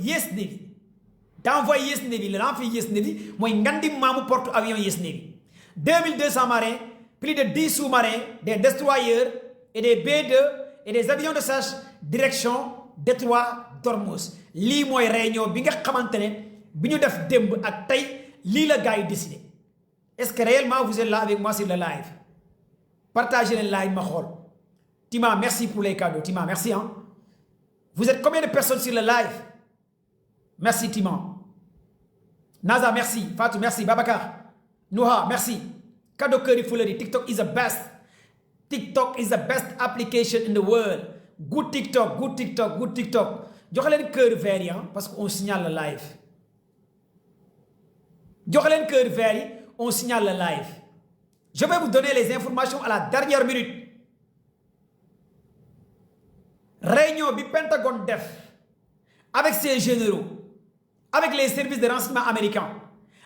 Yes Navy d'envoyer Yes Navy l'amphie Yes Navy mooy ngandi maamu porte avions Yes Navy 2200 marins, plus de 10 sous-marins, des destroyers et des B2 et des avions de chasse direction détroit d'Ormuz. Lii mooy réunion bi nga xamante ne bi ñu def démb ak tey lii la gars yi décidé. Est-ce que réellement vous êtes là avec moi sur le live? Partagez le live ma xool. Tima, merci pour les cadeaux. Tima, merci hein. Vous êtes combien de personnes sur le live? Merci Tima. Naza, merci. Fatou, merci. Babacar. Nouha, merci. Cadeau Curry Fulleri. TikTok is the best. TikTok is the best application in the world. Good TikTok, good TikTok, good TikTok. Jox leen cœur vert yi parce qu'on signale le live. Jox leen cœur vert yi, on signale le live. Je vais vous donner les informations à la dernière minute. Réunion bi Pentagone def avec ses généraux, avec les services de renseignement américains,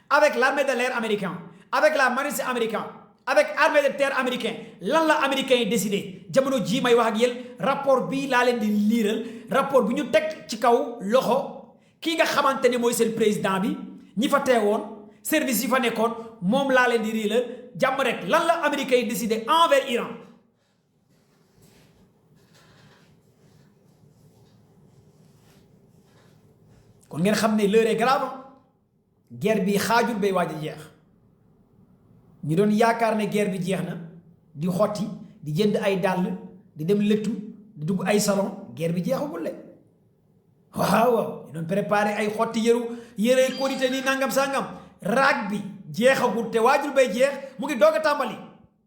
avec l'armée de l'air américain, avec la marine américaine, avec l'armée de terre américaine. Lan la américain yi décidé jamono ji may wax ak yéen rapport bi laa leen di liiral rapport bi ñu teg ci kaw loxo kii nga xamante ne mooy seen président bi ñi fa teewoon service yi fa nekkoon moom laa leen di liiral jàmm rek lan la américain yi décidé envers Iran. kon ngeen xam ne l'heure est grave guerre bi xaajul bay waaj a jeex ñu doon yaakaar ne guerre bi jeex na di xotti di jënd ay dàll di dem lëttu di dugg ay salon guerre bi jeexagul le waaw ñu doon préparé ay xotti yëre korité ni nangam sangam raag bi jeexagul te waajul bay jeex mu ngi doog a tàmbali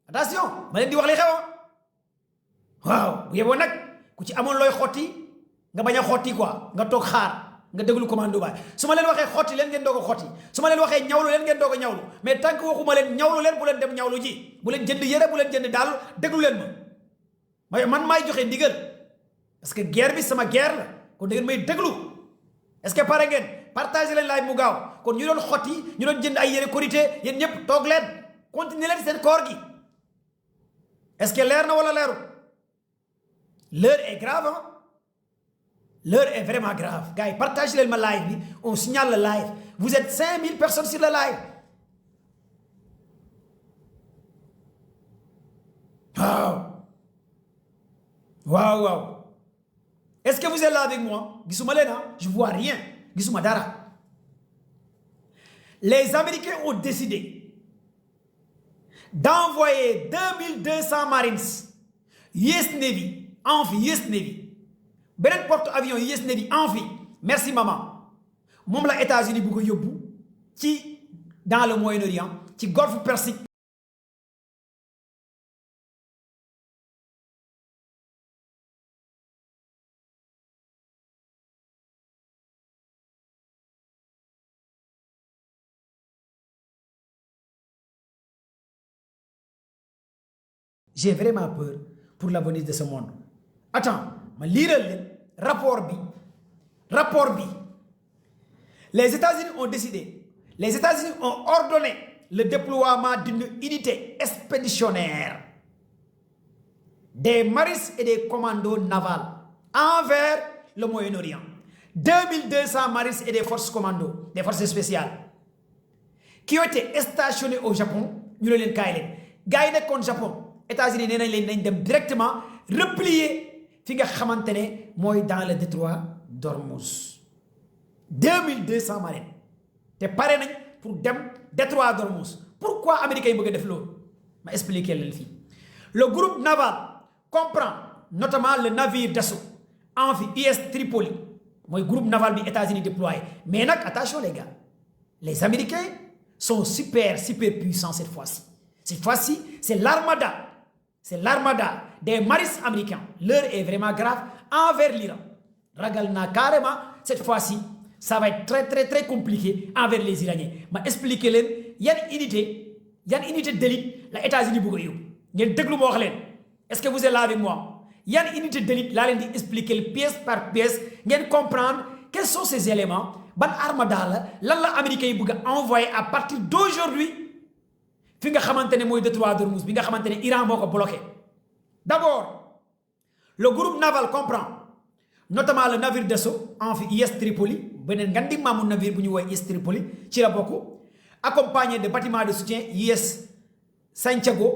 attention ma leen di wax li xew waaw bu yeboo nag ku ci amoon looy xotti nga bañ a xotti quoi nga toog xaar nga déglu commando baay su ma leen waxee xotti leen ngeen doog a xotti su ma leen waxee ñawlu leen ngeen doog a ñawlu mais tant que waxuma leen ñawlu leen bu leen dem ñawlu ji bu leen jënd yére bu leen jënd daal déglu leen ma man maay joxe ndigal parce que guerre bi sama guerre la kon da ngeen may déglu est-ce que pare ngeen partagé leen live mu gaaw kon ñu doon xotti ñu doon jënd ay yére korité yéen ñëpp toog leen continuer leen seen koor gi est-ce que leer na wala leeru l'heure est grave hein? L'heure est vraiment grave. Gars, partagez le live. On signale le live. Vous êtes 5000 personnes sur le live. Wow. Wow, wow. Est-ce que vous êtes là avec moi? Gisuma Lena, je vois rien. Gisuma Dara. Les Américains ont décidé d'envoyer 2200 Marines, US Navy, amphi US Navy. Beneen porte avion US Navy amphi merci maman moom la États-Unis bu ko yóbbu ci dans le Moyen-Orient ci golfe Persique. J'ai vraiment peur pour l'avenir de ce monde. Attends, ma liiral leen rapport bi les États-Unis ont décidé, les États-Unis ont ordonné le déploiement d'une unité expéditionnaire des marines et des commandos navals envers le Moyen-Orient. 2200 marines et des forces commandos, des forces spéciales qui ont été stationnés au Japon. Ñu ne leen kaay leen gars yi nekkoon Japon États-Unis nee nañ leen nañ dem directement replier fi nga xamante ne mooy dans le détroit d'Ormuz. 2200 marines te pare nañ pour dem détroit d'Ormuz. Pourquoi américains yi bëgg a def loolu ma expliquer leen fii. Le groupe naval comprend notamment le navire d'assaut amphi US Tripoli mooy groupe naval bi États-Unis déployé. Mais nag attention les gars, les Américains sont super puissants cette fois-ci. Cette fois-ci c'est l'armada. C'est l'armada des marines américains. L'heure est vraiment grave envers l'Iran. Ragal na carrément, cette fois-ci, ça va être très compliqué envers les Iraniens. Ma expliquer leen yan unité d'élite la États-Unis bëgg a yóbbu. Ngeen déglu ma wax leen. Est-ce que vous êtes là avec moi? Yan unité d'élite laa leen di expliquer pièce par pièce ngeen comprendre quels sont ces éléments, ban armada la lan la américains yi bëgg a envoyer à partir d'aujourd'hui fi nga xamante ne mooy détroit d'Ormuz bi nga xamante ne Iran moo ko bloqué. D'abord, le groupe naval comprend notamment le navire d'assaut amphi IS Tripoli benen ngandi mamu navire bu ñu woy IS Tripoli ci la bokku accompagné de bâtiments de soutien IS Santiago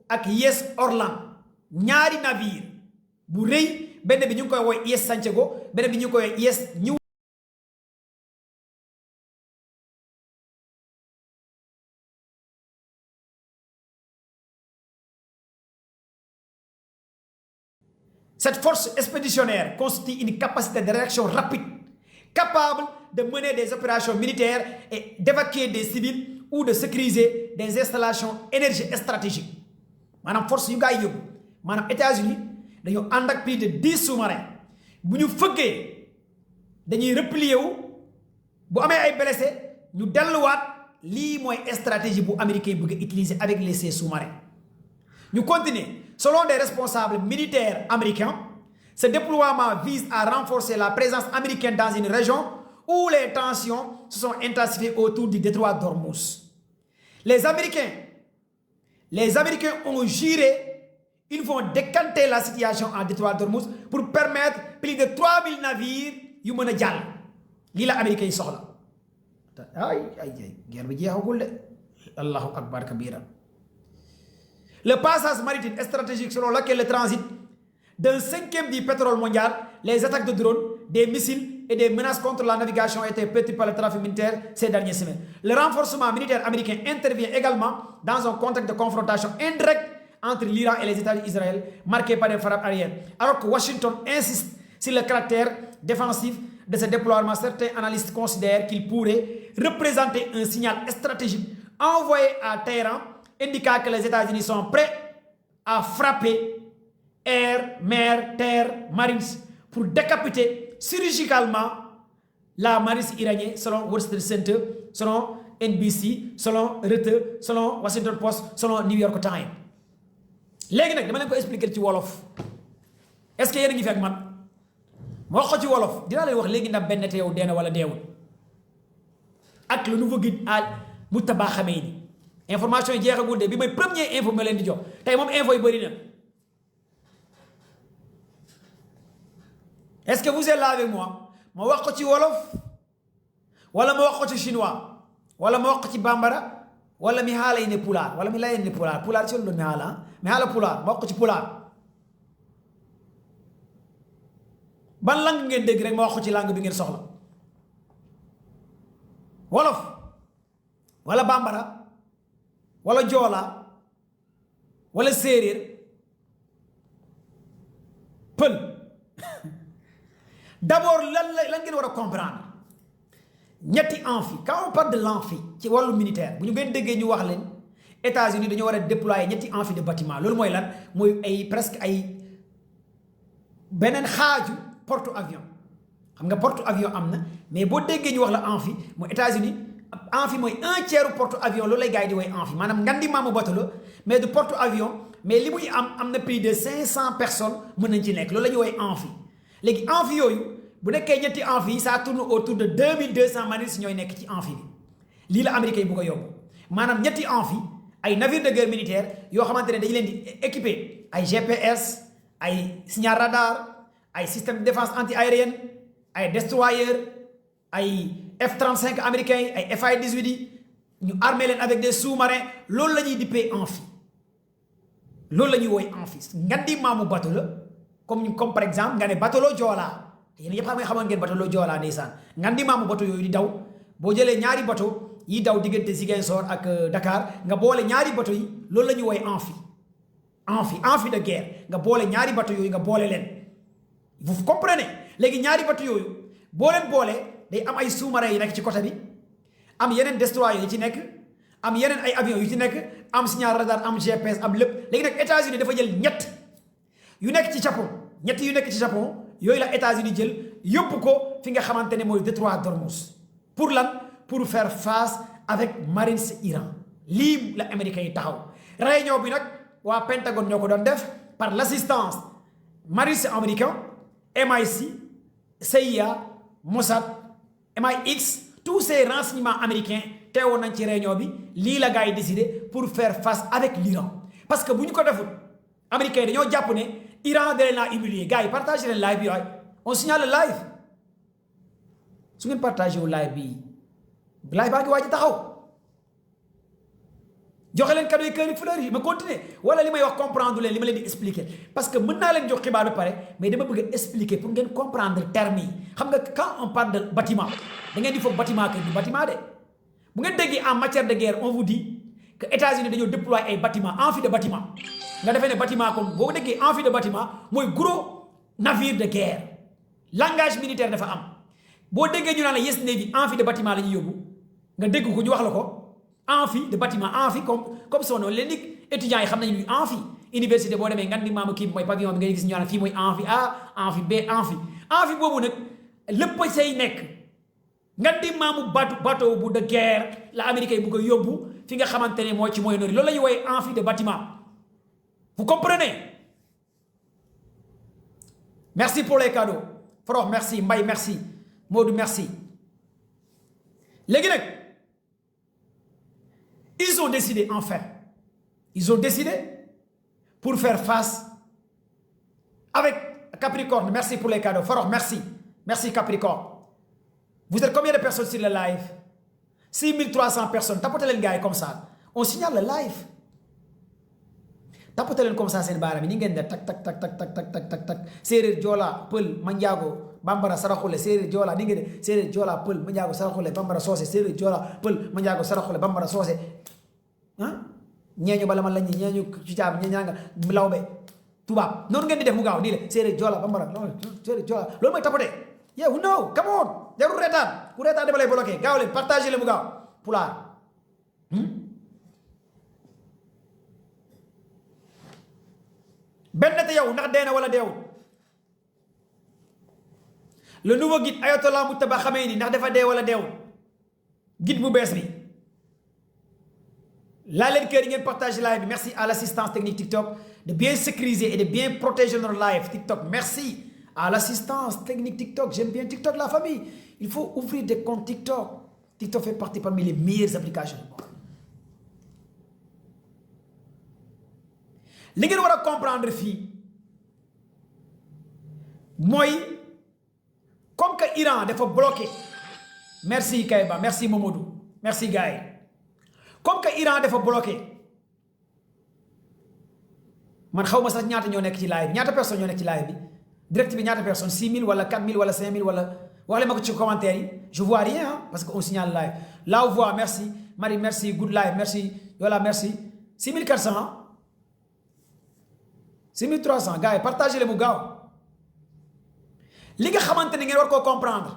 ak IS Orlan ñaari navire bu reuy benn bi ñu koy woy IS Santiago benn bi ñu koy IS New. Cette force expéditionnaire constitue une capacité de réaction rapide, capable de mener des opérations militaires et d'évacuer des civils ou de sécuriser des installations énergétiques stratégiques. Madame force yu gaay yob manam États-Unis dañu and ak plus de 10 sous-marins buñu feugé dañuy replier wu bu amé ay blessés ñu delluwaat li moy stratégie bu américain bëgg utiliser avec les sous-marins. Ñu continuer. Selon des responsables militaires américains, ce déploiement vise à renforcer la présence américaine dans une région où les tensions se sont intensifiées autour du détroit d'Ormuz. Les Américains ont juré qu'ils vont décanter la situation en détroit d'Ormuz pour permettre plus de 3000 navires yu mëna jall. Li la Américains yi soxla. Ay guerre bi jeexagul de. Allahu akbar kabira. Le passage maritime stratégique selon lequel le transit d'un 5e du pétrole mondial, les attaques de drones, des missiles et des menaces contre la navigation ont été perpétrées par le trafic militaire ces dernières semaines. Le renforcement militaire américain intervient également dans un contexte de confrontation indirecte entre l'Iran et les États-Unis d'Israël, marqué par des frappes aériennes. Alors que Washington insiste sur le caractère défensif de ce déploiement, certains analystes considèrent qu'il pourrait représenter un signal stratégique envoyé à Téhéran indiquant que les États-Unis sont prêts à frapper air, mer, terre, marines pour décapiter chirurgicalement la marine iranienne selon Wall Street Center, selon NBC, selon Reuters, selon Washington Post, selon New York Times. Légui nak dama len ko expliquer ci wolof. Est-ce que yéen ngi fi ak man? Mo wax ko ci wolof. Dina lay wax légui ndax ben té yow déna wala déwul. Ak le nouveau guide al Muttaba Khameini. Information yi jeexagul de bi may premier info ma len di jox tay mom info yi bari na. Est-ce que vous êtes là avec moi? Ma wax ko ci wolof wala ma wax ko ci chinois wala ma wax ko ci bambara wala mi hala ne pulaar wala mi lay ne pulaar pulaar ci lo mi hala pulaar ma wax ko ci pulaar. Ban langue ngeen dégg rek ma wax ko ci langue bi ngeen soxla? Wolof wala bambara wala jola wala séeréer pël. D'abord lan ngeen wara comprendre ñetti amphi quand on parle de l'amphi ci walu militaire bu ñu ngeen déggé ñu wax leen États-Unis dañu wara déployer ñetti amphi de bâtiment lolu moy lan moy ay presque ay benen xaju porte avion xam nga porte avion amna mais bo déggé ñu wax la amphi mo États-Unis amphi moy un tiers porte avion lolu lay gaay di way amphi manam ngandi mamu bateau la mais de porte avion mais li muy amna plus de 500 personnes mën nañ ci nek lolu lañu way amphi. Légui amphi yoyu bu nekké ñetti amphi ça tourne autour de 2200 marines ñoy nekk ci amphi bi li la américain bu ko yob manam ñetti amphi ay navires de guerre militaire yo xamantene dañ leen di équiper ay GPS ay signal radar ay système de défense anti-aérienne ay destroyer ay F-35 américains ay FI-18 ñu armer leen avec des sous-marins loolu lañuy dippé amphi loolu lañuy woy amphi ngandi mamu bateau la comme par exemple nga né bateau lo Joola yeen yépp xamone ngeen bateau lo Joola ndeysaan ngandi mamu bateau yoyu di daw bo jëlé ñaari bateau yi daw digënté Ziguinchor ak Dakar nga bolé ñaari bateau yi loolu lañuy woy amphi de guerre nga bolé ñaari bateau yoyu nga bolé len vous comprenez légui ñaari bateau yoyu bo len bolé day am ay sous-marins yi nek ci côté bi am yenen destroyer yi ci nek am yenen ay avions yu ci nek am signal radar am GPS am lepp légui nak États-Unis dafa jël ñett yu nek ci Japon ñett yu nek ci Japon yoy la États-Unis jël yóbbu ko fi nga xamantene moy détroit d'Ormuz pour lan pour faire face avec marines Iran li la américain yi taxaw réunion bi nak wa Pentagone ñoko don def par l'assistance marines américain MI6 CIA Mossad MI6 tous ces renseignements américains téwon nañ ci réunion bi li la gaay décidé pour faire face avec l'Iran parce que buñ ko defut américain dañoo japp né Iran da leen a humilier gars yi partagé leen live bi waay on signale le live su ngeen partagé wu live bi live baa ngi waaj taxaw joxe leen cadeau yi kër yi fleur yi ma continuer wala li may wax comprendre leen li ma leen di expliquer parce que mën naa leen jox xibaar ba pare mais dama bëgg a expliquer pour ngeen comprendre terme yi xam nga quand on parle de bâtiment da ngeen di foog bâtiment que du bâtiment de bu ngeen déggee en matière de guerre on vous dit que États-Unis dañoo déployer ay bâtiment amphi de bâtiment nga defee ne bâtiment comme boo déggee amphi de bâtiment mooy gros navire de guerre langage militaire dafa am boo déggee ñu naan la yes navy amphi de bâtiment la ñuy yóbbu nga dégg ko ñu wax la ko amphi de bâtiment amphi comme son nom l'indique étudiants yi xam nañu luy amphi université boo demee ngan di maamu kii mooy pavillon bi ngay gis ñu naan fii mooy amphi A amphi B amphi boobu nag lépp say nekk ngan di maamu bateau bu de guerre la américain yi bu ko yóbbu fi nga xamante ne mooy ci Moyen-Orient loolu la ñuy woowee amphi de bâtiment vous comprenez merci pour les cadeaux Forox merci Mbaye merci Modou merci léegi nag ils ont décidé enfin ils ont décidé pour faire face avec Capricorne merci pour les cadeaux Forox merci Capricorne vous êtes combien de personnes sur le live 6300 personnes tapotez leen gars yi comme ça on signale le live tapotez leen comme ça seen baaraam yi ni ngeen def tak tak tak tak tak tak tak tak séeréer joola pël manjaago bambara saraxule séeréer joola ni ngeen def séeréer joola pël manjaago saraxule bambara soose séeréer joola pël manjaago saraxule bambara soose ah ñeeñu bala man la ñi ñeeñu ci caab ñeeñanga lawbe tubaab noonu ngeen di def mu gaaw nii le séeréer joola bambara séeréer joola loolu mooy tapote yeah who know come on jarul reetaan ku reetaan dama lay bloqué gaaw leen partagé le mu gaaw pulaar benn te yow ndax dee na wala deewul le nouveau guide Ayatollah Mujtaba Khamenei ndax dafa dee wala deewul guide bu bees bi laa leen kër yi ngeen partage live bi merci à l'assistance technique TikTok de bien sécuriser et de bien protéger notre live TikTok merci à l'assistance technique TikTok j'aime bien TikTok la famille il faut ouvrir des comptes TikTok TikTok fait partie parmi les meilleures applications du monde li ngeen war a comprendre fii mooy comme que Iran dafa bloqué merci Kayba merci Momodou merci gars yi comme que Iran dafa bloqué man xaw ma sax ñaata ñoo nekk ci live ñaata personnes ñoo nekk ci live bi direct bi ñaata personnes 6000 wala 4000 wala 5000 wala wax leen ma ko ci commentaire yi je vois rien hein, parce que on signale live là on voit merci Marie merci good live merci Yola merci 6400 6300 gars yi partagez le mu gaaw li nga xamante ni ngeen war koo comprendre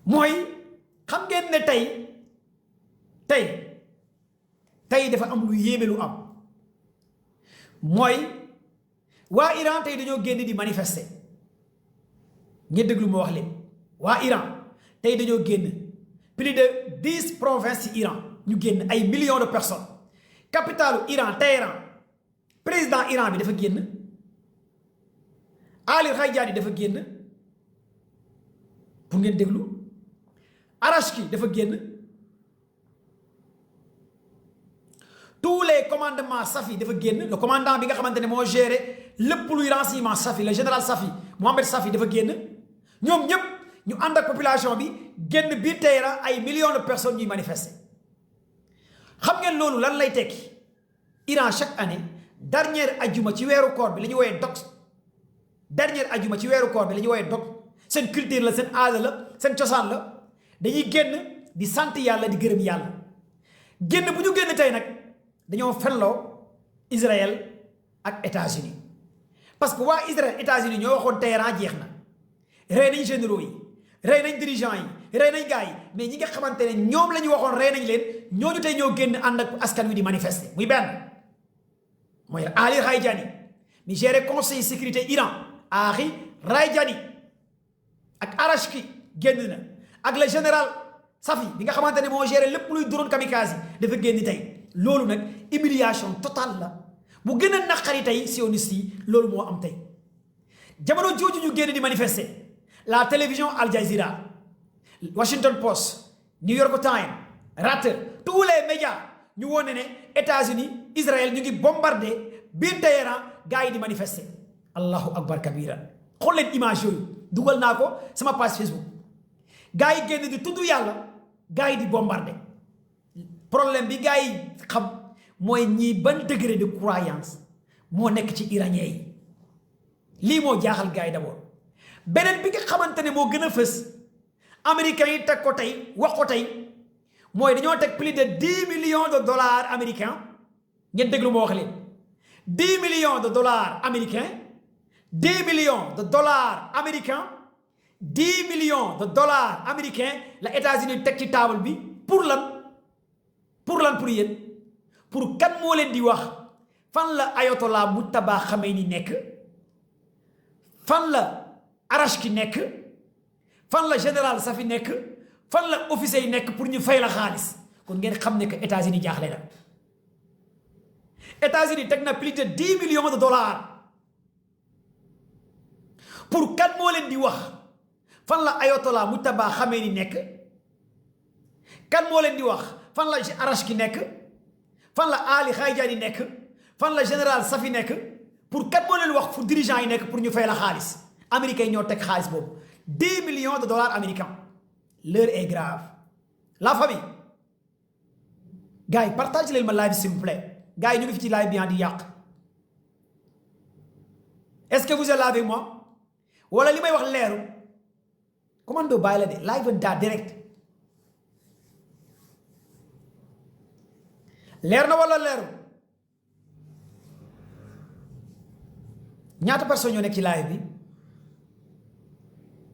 mooy xam ngeen ne tey dafa am lu yéeme lu am mooy waa Iran tey dañoo génn di manifester ngeen déglu ma wax leen waa Iran tey dañoo génn plus de 10 provinces ci Iran ñu génn ay millions de personnes capitalu Iran Téhéran président Iran bi dafa génn Ali Khamenei dafa génn pour ngeen déglu Arachki dafa génn tous les commandements Safi dafa génn le commandant bi nga xamante ne moo géré lépp luy renseignement Safi le général Safi Mohamed Safi dafa génn ñoom ñëpp ñu ànd ak population bi génn biir Téhéran ay millions de personnes ñuy manifester xam ngeen loolu lan lay tekki Iran chaque année dernière ajjuma ci weeru koor bi la ñu woowee dog dernière ajjuma ci weeru koor bi la ñu woowee dog seen culture la seen aada la seen cosaan la dañuy génn di sant yàlla di gërëm yàlla génn bu ñu génn tey nag dañoo fenloo Israël ak États-Unis parce que waa Israël États-Unis ñoo waxoon Téhéran jeex na rey nañ généraux yi rey nañ dirigeants yi rey nañ gars yi mais ñi nga xamante ne ñoom la ñu waxoon rey nañ leen ñooñu tey ñoo génn ànd ak askan wi di manifester muy benn mooy Ali Khamenei mi géré conseil sécurité Iran Ali Khamenei ak Arachki génn na ak le général Safi bi nga xamante ne moo géré lépp luy drone kamikaze dafa génn tey loolu nag humiliation totale la bu gën a naqari tey sioniste yi loolu moo am tey jamono jooju ñu génn di manifester la télévision Al Jazeera Washington Post New York Times Reuters tous les médias ñu wone ne États-Unis Israël ñu ngi bombardé biir Téhéran gars yi di manifester allahu akbar kabira xool leen image yooyu dugal naa ko sama page Facebook gars yi génn di tudd yàlla gars yi di bombardé problème bi gars yi xam mooy ñii ban degré de croyance moo nekk ci iranien yi lii moo jaaxal gars yi d'abord beneen bi nga xamante ne moo gën a fës américains yi teg ko tey wax ko tey mooy dañoo teg plus de 10 millions de dollars américains ngeen déglu moo wax leen 10 millions de dollars américains 10 millions de dollars américains 10 millions de dollars américains la États-Unis teg ci table bi pour lan pour yéen pour kan moo leen di wax fan la Ayatollah Mujtaba Khamenei nekk fan la Arachki nekk fan la général Safi nekk fan la officier yi nekk pour ñu fay la xaalis kon ngeen xam ne que États-Unis jaaxle na États-Unis teg na plus de 10 millions de dollars pour kan moo leen di wax fan la Ayatollah Mujtaba Khamenei nekk kan moo leen di wax fan la Arachki nekk fan la Ali Khayjani nekk fan la général Safi nekk pour kan moo leen wax fu dirigeant yi nekk pour ñu fay la xaalis américains yi ñoo teg xaalis boobu 10 millions de dollars américains l'heure est grave la famille gars yi partagez leen ma live s'il vous plaît gars yi ñu ngi fi ci live bi di yàq est-ce que vous êtes là avec moi wala li may wax leeru commando bàyyi la de live daa direct leer na wala leeru ñaata personnes ñoo nekk ci live bi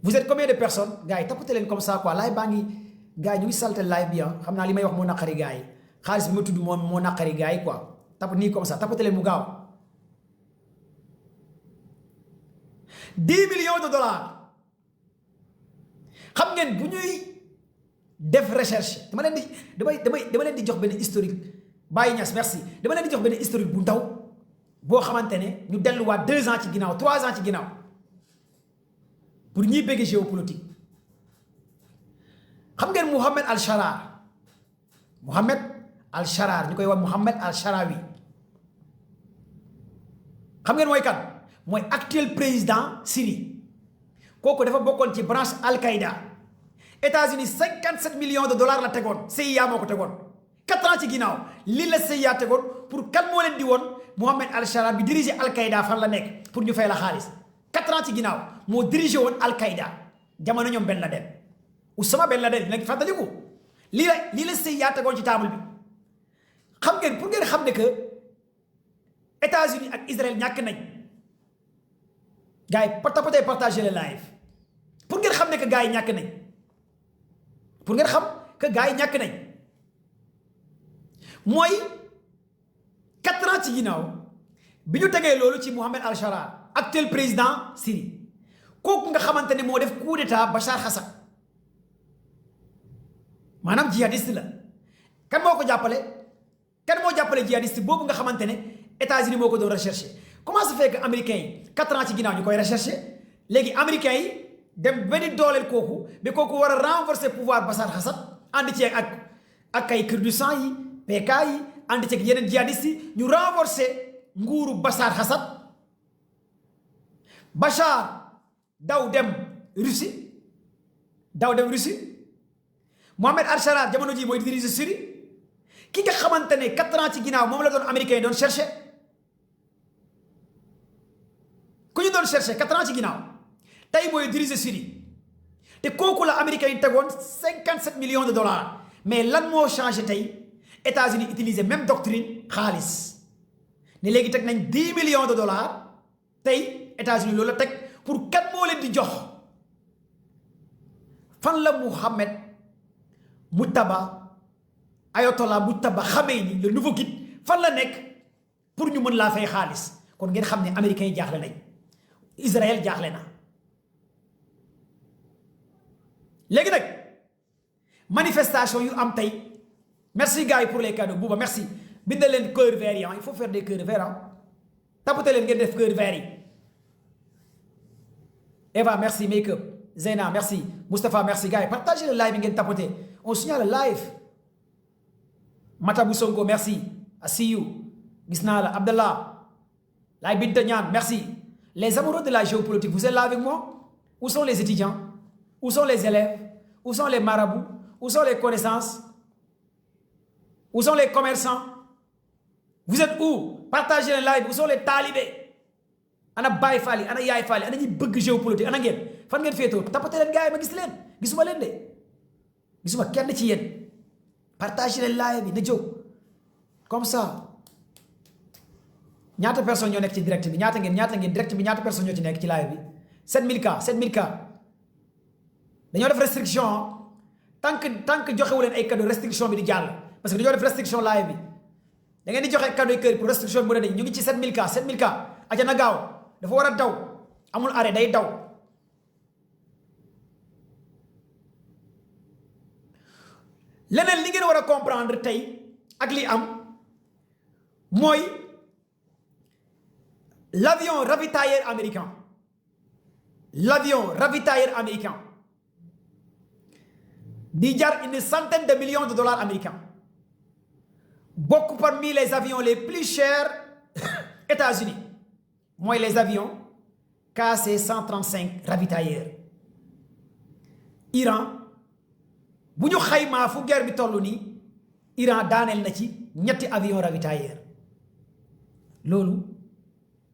vous êtes combien de personnes gars yi tapote leen comme ça quoi live baa ngi gars yi ñu ngi salte live bi xam naa li may wax moo naqari gars yi xaalis bi ma tudd moom moo naqari gars yi quoi tapote nii comme ça tapote leen mu gaaw 10 millions de dollars xam ngeen bu ñuy def recherche dama leen di jox benn historique Baye Niass merci dama leen di jox benn historique bu ndaw boo xamante ne ñu delluwaat 2 ans ci ginnaaw 3 ans ci ginnaaw pour ñiy bëgg géopolitique xam ngeen Mohamed al-Sharar ñu koy wax Mohamed al-Sharawi xam ngeen mooy kan mooy actuel président Syrie kooku dafa bokkoon ci branche Al-Qaïda États-Unis 57 millions de dollars la tegoon CIA moo ko tegoon 4 ans ci ginnaaw lii la CIA tegoon pour kan moo leen di woon Mohamed al-Sharar bi dirigé Al-Qaïda fan la nekk pour ñu fay la xaalis 4 ans ci ginnaaw moo dirigé woon Al-Qaïda jamono ñoom Ben Laden Oussama Ben Laden dina fàttaliku lii la CIA tegoon ci table bi xam ngeen pour ngeen xam ne que États-Unis ak Israël ñàkk nañ gars yi partagé le live pour ngeen xam ne que gars yi ñàkk nañ pour ngeen xam que gars yi ñàkk nañ mooy 4 ans ci ginnaaw bi ñu tegee loolu ci Mohamed al-Sharar actuel président Syrie kooku nga xamante ne moo def coup d'état Bachar Hassan maanaam jihadiste la kan moo ko jàppale kan moo jàppale jihadiste boobu nga xamante ne États-Unis moo ko doon recherché comment ça fait que américains yi 4 ans ci ginnaaw ñu koy recherché léegi américains yi dem benn dooleel kooku ba kooku war a renforcer pouvoir Bachar Hassan ànd ci ak ay Kurdistan yi PK yi ànd ci ak yeneen jihadistes yi ñu renforcer nguuru Bachar Hassan Bachar daw dem Russie Mohamed al-Sharar jamono ji mooy diriger Syrie ki nga xamante ne 4 ans ci ginnaaw moom la doon américain yi doon cherché ku ñu doon cherché 4 ans ci ginnaaw tey mooy diriger Syrie te kooku la américain yi tegoon 57 millions de dollars mais lan moo changé tey États-Unis utiliser même doctrine xaalis ne léegi teg nañ 10 millions de dollars tey États-Unis loolu la teg pour kan moo leen di jox fan la Mohamed Ayatollah Mujtaba Khamenei le nouveau guide fan la nekk pour ñu mën laa fay xaalis kon ngeen xam ne américains yi jaaxle nañ Israël jaaxle na léegi nag manifestation yu am tey merci gars yi pour les cadeaux Bouba merci bindal leen cœur vert yi il faut faire des cœurs verts tapote leen ngeen def cœur vert yi Eva merci make-up Zeyna merci Moustapha merci gars yi partagez le live yi ngeen tapote on signale le live Matabou Sonko merci I see you gis naa la Abdallah Laay Binta Ñaan merci Les amoureux de la géopolitique, vous êtes là avec moi? Où sont les étudiants? Où sont les élèves? Où sont les marabouts? Où sont les connaissances? Où sont les commerçants? Vous êtes où? Partagez le live. Où sont les talibés? Ana Baye Fally, ana Yaay Fally, ana ñi bëgg géopolitique, ana ngeen? Fan ngeen féetoo? Tapoté leen gars yi ma gis leen. Gisuma leen de. Gisuma kenn ci yéen. Partagez le live bi na jóg. Comme ça. Ñaata personnes ñoo nekk ci direct bi? Ñaata ngeen direct bi ñaata personnes ñoo ci nekk ci live bi? 7000K. Dañoo def restriction tant que joxewu leen ay cadeau restriction bi di jàll parce que dañoo def restriction live bi da ngeen di joxe cadeau kër pour restriction bi mu ne ñu ngi ci 7000K aca na gaaw dafa war a daw amul arrêt day daw. Leneen li ngeen war a comprendre tey ak li am mooy l'avion ravitailleur américain di jar une centaine de millions de dollars américains bokk parmi les avions les plus chers États-Unis mooy les avions KC-135 ravitailleurs. Iran bu ñu xaymaa fu guerre bi toll nii Iran daaneel na ci ñetti avions ravitailleurs loolu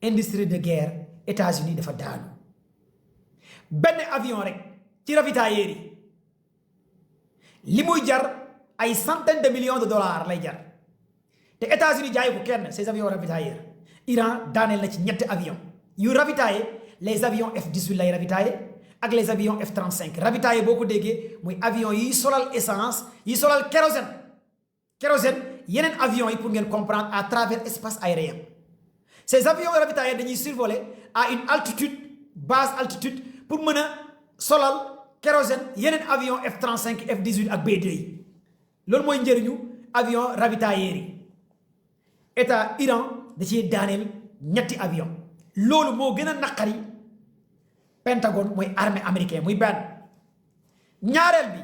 industrie de guerre États-Unis dafa daanu benn avion rek ci ravitailleurs yi li muy jar ay centaines de millions de dollars lay jar te États-Unis jaay ko kenn ces avions ravitailleurs. Iran daaneel na ci ñetti avions yu ravitaillé les avions F-18 lay ravitaillé ak les avions F-35 ravitaillé boo ko déggee muy avion yi solal essence yi solal kérosène yeneen avions yi pour ngeen comprendre à travers espace aérien. Ces avions ravitaillés dañuy survoler à une altitude basse altitude pour mën a solal kérosène yeneen avion F-35 F-18 ak B-2 yi loolu mooy njëriñu avion ravitailleurs yi. État Iran da ciy daaneel ñetti avion loolu moo gën a naqari Pentagone mooy armée américaine muy benn. ñaareel bi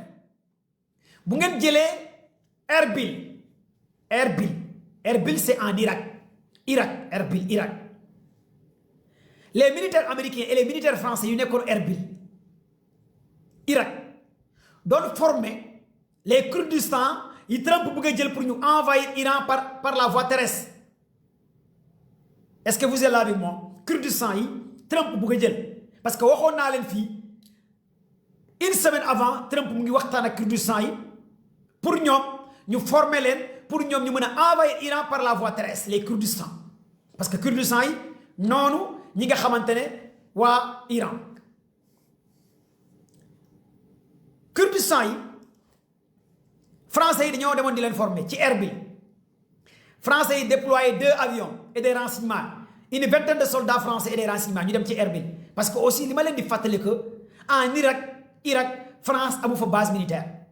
bu ngeen jëlee Erbil c'est en Erbil les militaires américains et les militaires français yu nekkoon Erbil Irak doon former les Kurdistan yi Trump bëgg a jël pour ñu envahir Iran par la voie terrestre. Est-ce que vous êtes là avec moi? Kurdistan yi Trump bëgg a jël parce que waxoon naa leen fii une semaine avant Trump mu ngi waxtaan ak Kurdistan yi pour ñoom ñu former leen pour ñoom ñu mën a envahir Iran par la voie terrestre les Kurdistan parce que Kurdistan yi noonu ñi nga xamante ne waa Iran. Kurdistan yi français yi dañoo demoon di leen former ci Erbil français yi déployé 2 avions et des renseignements une vingtaine de soldats français et des renseignements ñu dem ci Erbil parce que aussi li ma leen di fàttali que en Irak France amu fa base militaire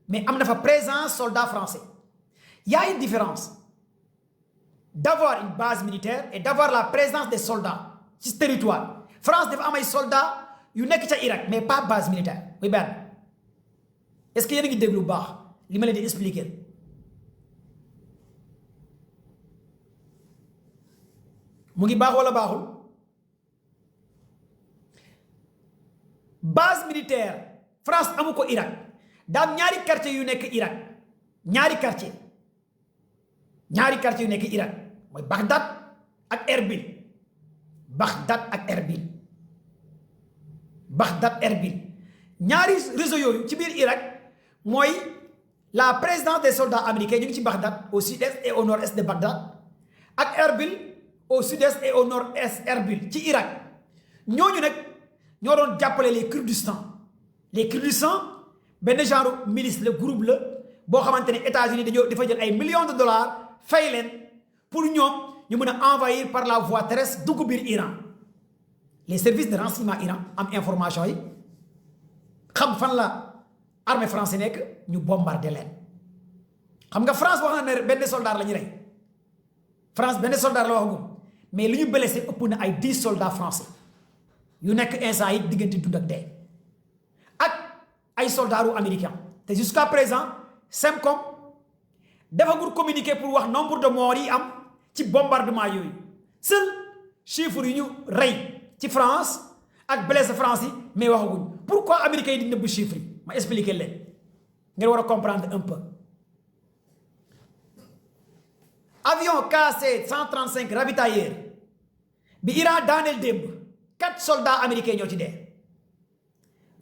mais am na fa présence soldats français. Il y a une différence d'avoir une base militaire et d'avoir la présence des soldats ci territoire. France dafa am ay soldats yu nekk ca Irak mais pas base militaire muy benn. Est-ce que yéen a ngi déglu bu baax li ma leen di expliquer mu ngi baax wala baaxul? Base militaire France amu ko Irak daam ñaari quartier yu nekk Irak ñaari quartier yu nekk Irak mooy Bagdad ak Erbil ñaari réseau yooyu ci biir Irak mooy la présidence des soldats américains ñu ngi ci Bagdad au sud-est et au nord-est de Bagdad ak Erbil au sud-est et au nord-est Erbil ci Irak ñooñu nag ñoo doon jàppale les Kurdistan benn genre milice la groupe la boo xamante ne États-Unis dafa jël ay millions de dollars fay leen pour ñoom ñu mën a envahir par la voie terrestre dugg biir Iran. Les services de renseignement Iran am information yi xam fan la armée française nekk ñu bombarder leen xam nga France wax na ne benn soldat la ñu rey France benn soldat la waxagum mais li ñu blessé ëpp na ay 10 soldats français yu nekk instant yi diggante dund ak dee ak ay soldats américains te jusqu'à présent CENTCOM defagul communiqué pour wax nombre de morts yi am ci bombardement yooyu seul chiffre yu ñu rey ci France ak blessé France yi mais waxaguñ pourquoi américains yi di nëbb chiffres yi ma expliquer leen ngeen war a comprendre un peu. avion KC-135 ravitailleur bi Iran daaneel démb 4 soldats américains ñoo ci dee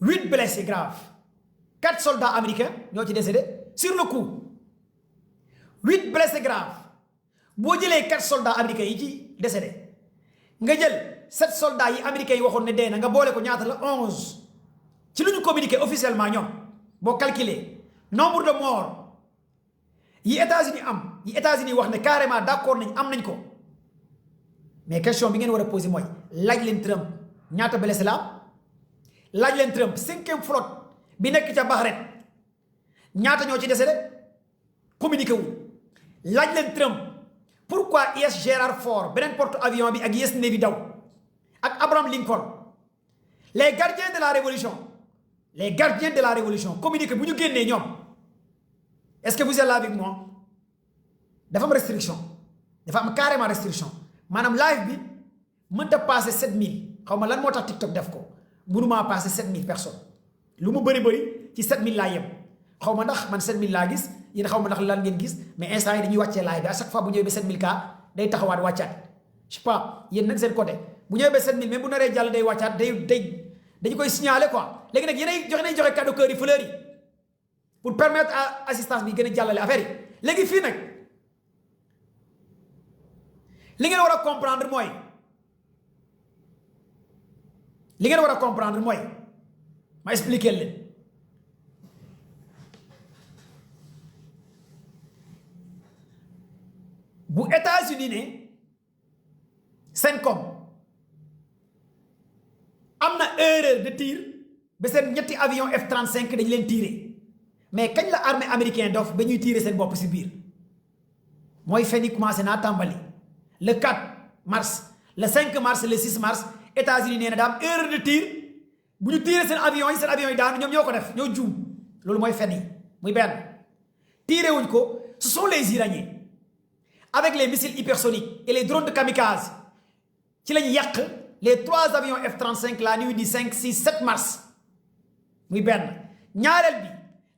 8 blessés graves 4 soldats américains ñoo ci décédé sur le coup 8 blessés graves boo jëlee 4 soldats américains yi ci décédé nga jël 7 soldats yi américains yi waxoon ne dee na nga boole ko ñaata la 11 ci lu ñu communiqué officiellement ñoom boo calculer nombre de morts yi États-Unis wax ne carrément d'accord nañ am nañ ko mais question bi ngeen war a poser mooy laaj leen Trump ñaata blessé la am laaj leen Trump 5e flotte bi nekk ca Bahreïn ñaata ñoo ci décédé communiqué wu laaj leen Trump pourquoi US Gerald Ford beneen porte avion bi ak US Navy daw ak Abraham Lincoln les gardiens de la révolution communiqué bu ñu génnee ñoom est-ce que vous êtes là avec moi dafa am restriction dafa am carrément restriction maanaam live bi mënta passé 7000 xaw ma lan moo tax TikTok def ko mënumaa passé 7000 personnes lu mu bëri ci 7000 laa yem xaw ma ndax man 7000 laa gis yéen xaw ma ndax lan ngeen gis mais instant yi dañuy wàccee live bi à chaque fois bu ñëwee ba 7000 cas day taxawaat wàccaat je sais pas yéen nag seen côté bu ñëwee ba 7000 même bu naree jàll day wàccaat dañu koy signaler quoi léegi nag yéenay joxe cadeau cœur yi fleurs yi pour permettre à assistance bi gën a jàllale affaire yi léegi fii nag li ngeen war a comprendre mooy ma expliquer leen bu États-Unis ne CENTCOM am na erreur de tir ba seen ñetti avion F-35 dañu leen tirer mais kañ la armée américaine dof ba ñuy tirer seen bopp si biir mooy fen yi commencé naa tàmbali le 4 mars le 5 mars le 6 mars États-Unis nee na daa am erreur de tir bu ñu tirer seen avion yi daanu ñoom ñoo ko def ñoo juum loolu mooy fen yi muy benn tiré wuñ ko ce sont les Iraniens avec les missiles hypersoniques et les drones de kamikaze ci lañu yàq les 3 avions F-35 la nuit du 5 6 7 mars muy benn ñaareel bi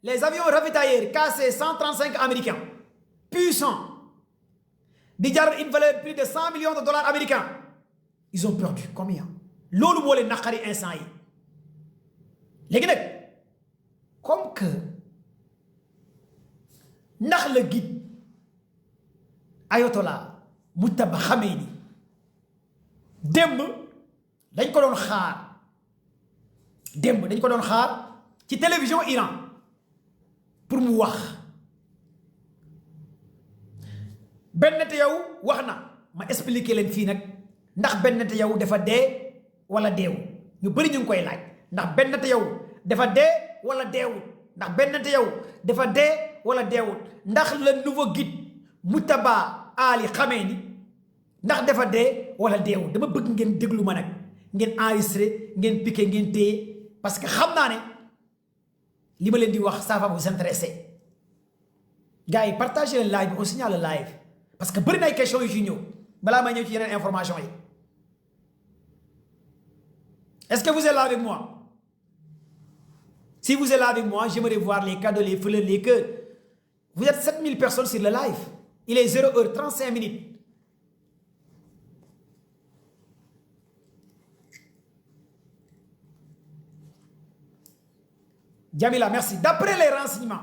les avions ravitailleurs KC-135 américains puissants di jar une valeur plus de 100 millions de dollars américains ils ont perdu combien loolu moo leen naqari instant yi léegi nag comme que ndax la guide Ayatollah Mujtaba Khamenei démb dañ ko doon xaar ci télévision Iran pour mu wax Ben Netanyahu wax na ma expliquer leen fii nag ndax Ben Netanyahu dafa dee wala deewu ñu bëri ñu ngi koy laaj ndax Ben Netanyahu dafa dee wala deewul ndax Ben Netanyahu dafa dee wala deewul ndax le nouveau guide Mujtaba Ali Khamenei ndax dafa dee wala deewul dama bëgg ngeen déglu ma nag ngeen enregistré ngeen piqué ngeen téye parce que xam naa ne li ma leen di wax ça va vous intéresser gars yi partagez le live bi on signale le live parce que bëri na ay questions yu ci ñëw balaa may ñëw ci yeneen information yi est-ce que vous êtes là avec moi? Si vous êtes là avec moi, j'aimerais voir les cadeaux, les fleurs, les cœurs. Vous êtes 7000 personnes sur le live. Il est 0h35 minutes. Jamila, merci. D'après les renseignements,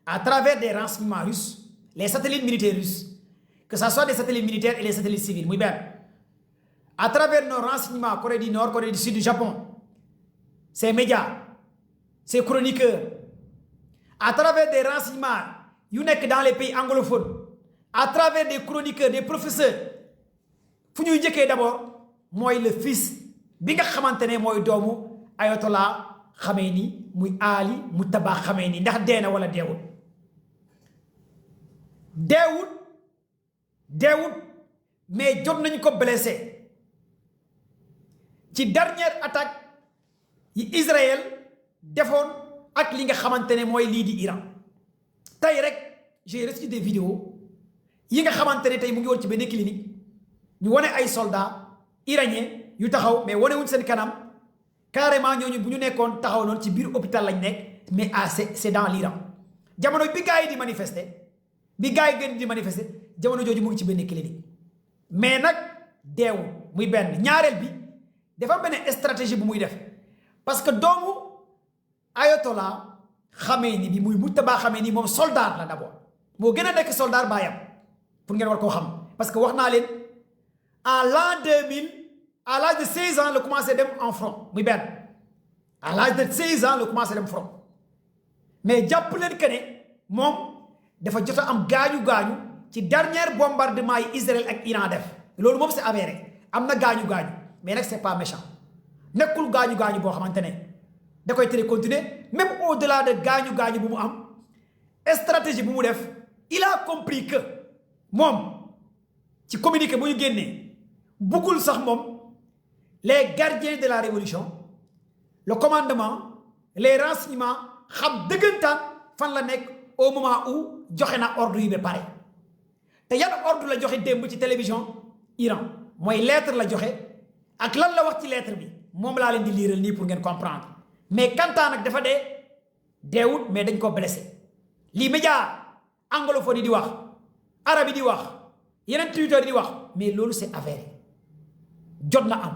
à travers des renseignements russes, les satellites militaires russes, que ce soit des satellites militaires et les satellites civils, muy bien. À travers nos renseignements, Corée du Nord, Corée du Sud, du Japon, ces médias, ces chroniqueurs, à travers des renseignements yu nekk dans les pays anglophones, à travers des chroniqueurs, des professeurs, fu ñuy njëkkee d'abord mooy le fils bi nga xamante ne mooy doomu Ayatollah Khamenei muy Ali Mujtaba Khamenei ndax dee na wala deewul mais jot nañu ko blessé ci dernière attaque yi Israël defoon ak li nga xamante ne mooy lii di Iran tey rek j'ai reçu des vidéos yi nga xamante ne tey mu ngi woon ci benn clinique ñu wane ay soldats iraniens yu taxaw mais wane wuñ seen kanam carrément ñooñu bu ñu nekkoon taxaw noonu ci biir hôpital lañ nekk mais c'est dans l'Iran jamono bi gars yi di manifester bi gars yi gën di manifester jamono jooju mu ngi ci benn clinique mais nag deewul muy benn ñaareel bi dafa benn stratégie bu muy def parce que doomu Ayatollah Khamenei bi muy Mujtaba Khamenei moom soldat la d'abord moo gën a nekk soldat baayam pour ngeen war koo xam parce que wax naa leen en l'an 2000 à l'âge de 16 ans la commencé dem en front muy benn à l'âge de 16 ans la commencé dem front mais jàpp leen que ne moom dafa jot a am gaañu-gaañu ci dernier bombardement yi Israël ak Iran def loolu moom c'est avéré am na gaañu-gaañu mais nag c'est pas méchant nekkul gaañu-gaañu boo xamante ne da koy tere continuer même au-delà de gaañu-gaañu bu mu am stratégie bu mu def il a compris que moom ci communiqué bu ñu génnee buggul sax moom les gardiens de la révolution le commandement les renseignements xam dëggantaan fan la nekk au moment où joxe na ordre yi ba pare te yan ordre la joxe démb ci télévision Iran mooy lettre la joxe ak lan la wax ci lettre bi moom laa leen di liiral nii pour ngeen comprendre mais kantaan nag dafa dee deewut mais dañ ko blessé lii média anglophone yi di wax arabe yi di wax yeneen Twitter yi di wax mais loolu c'est avéré jot na am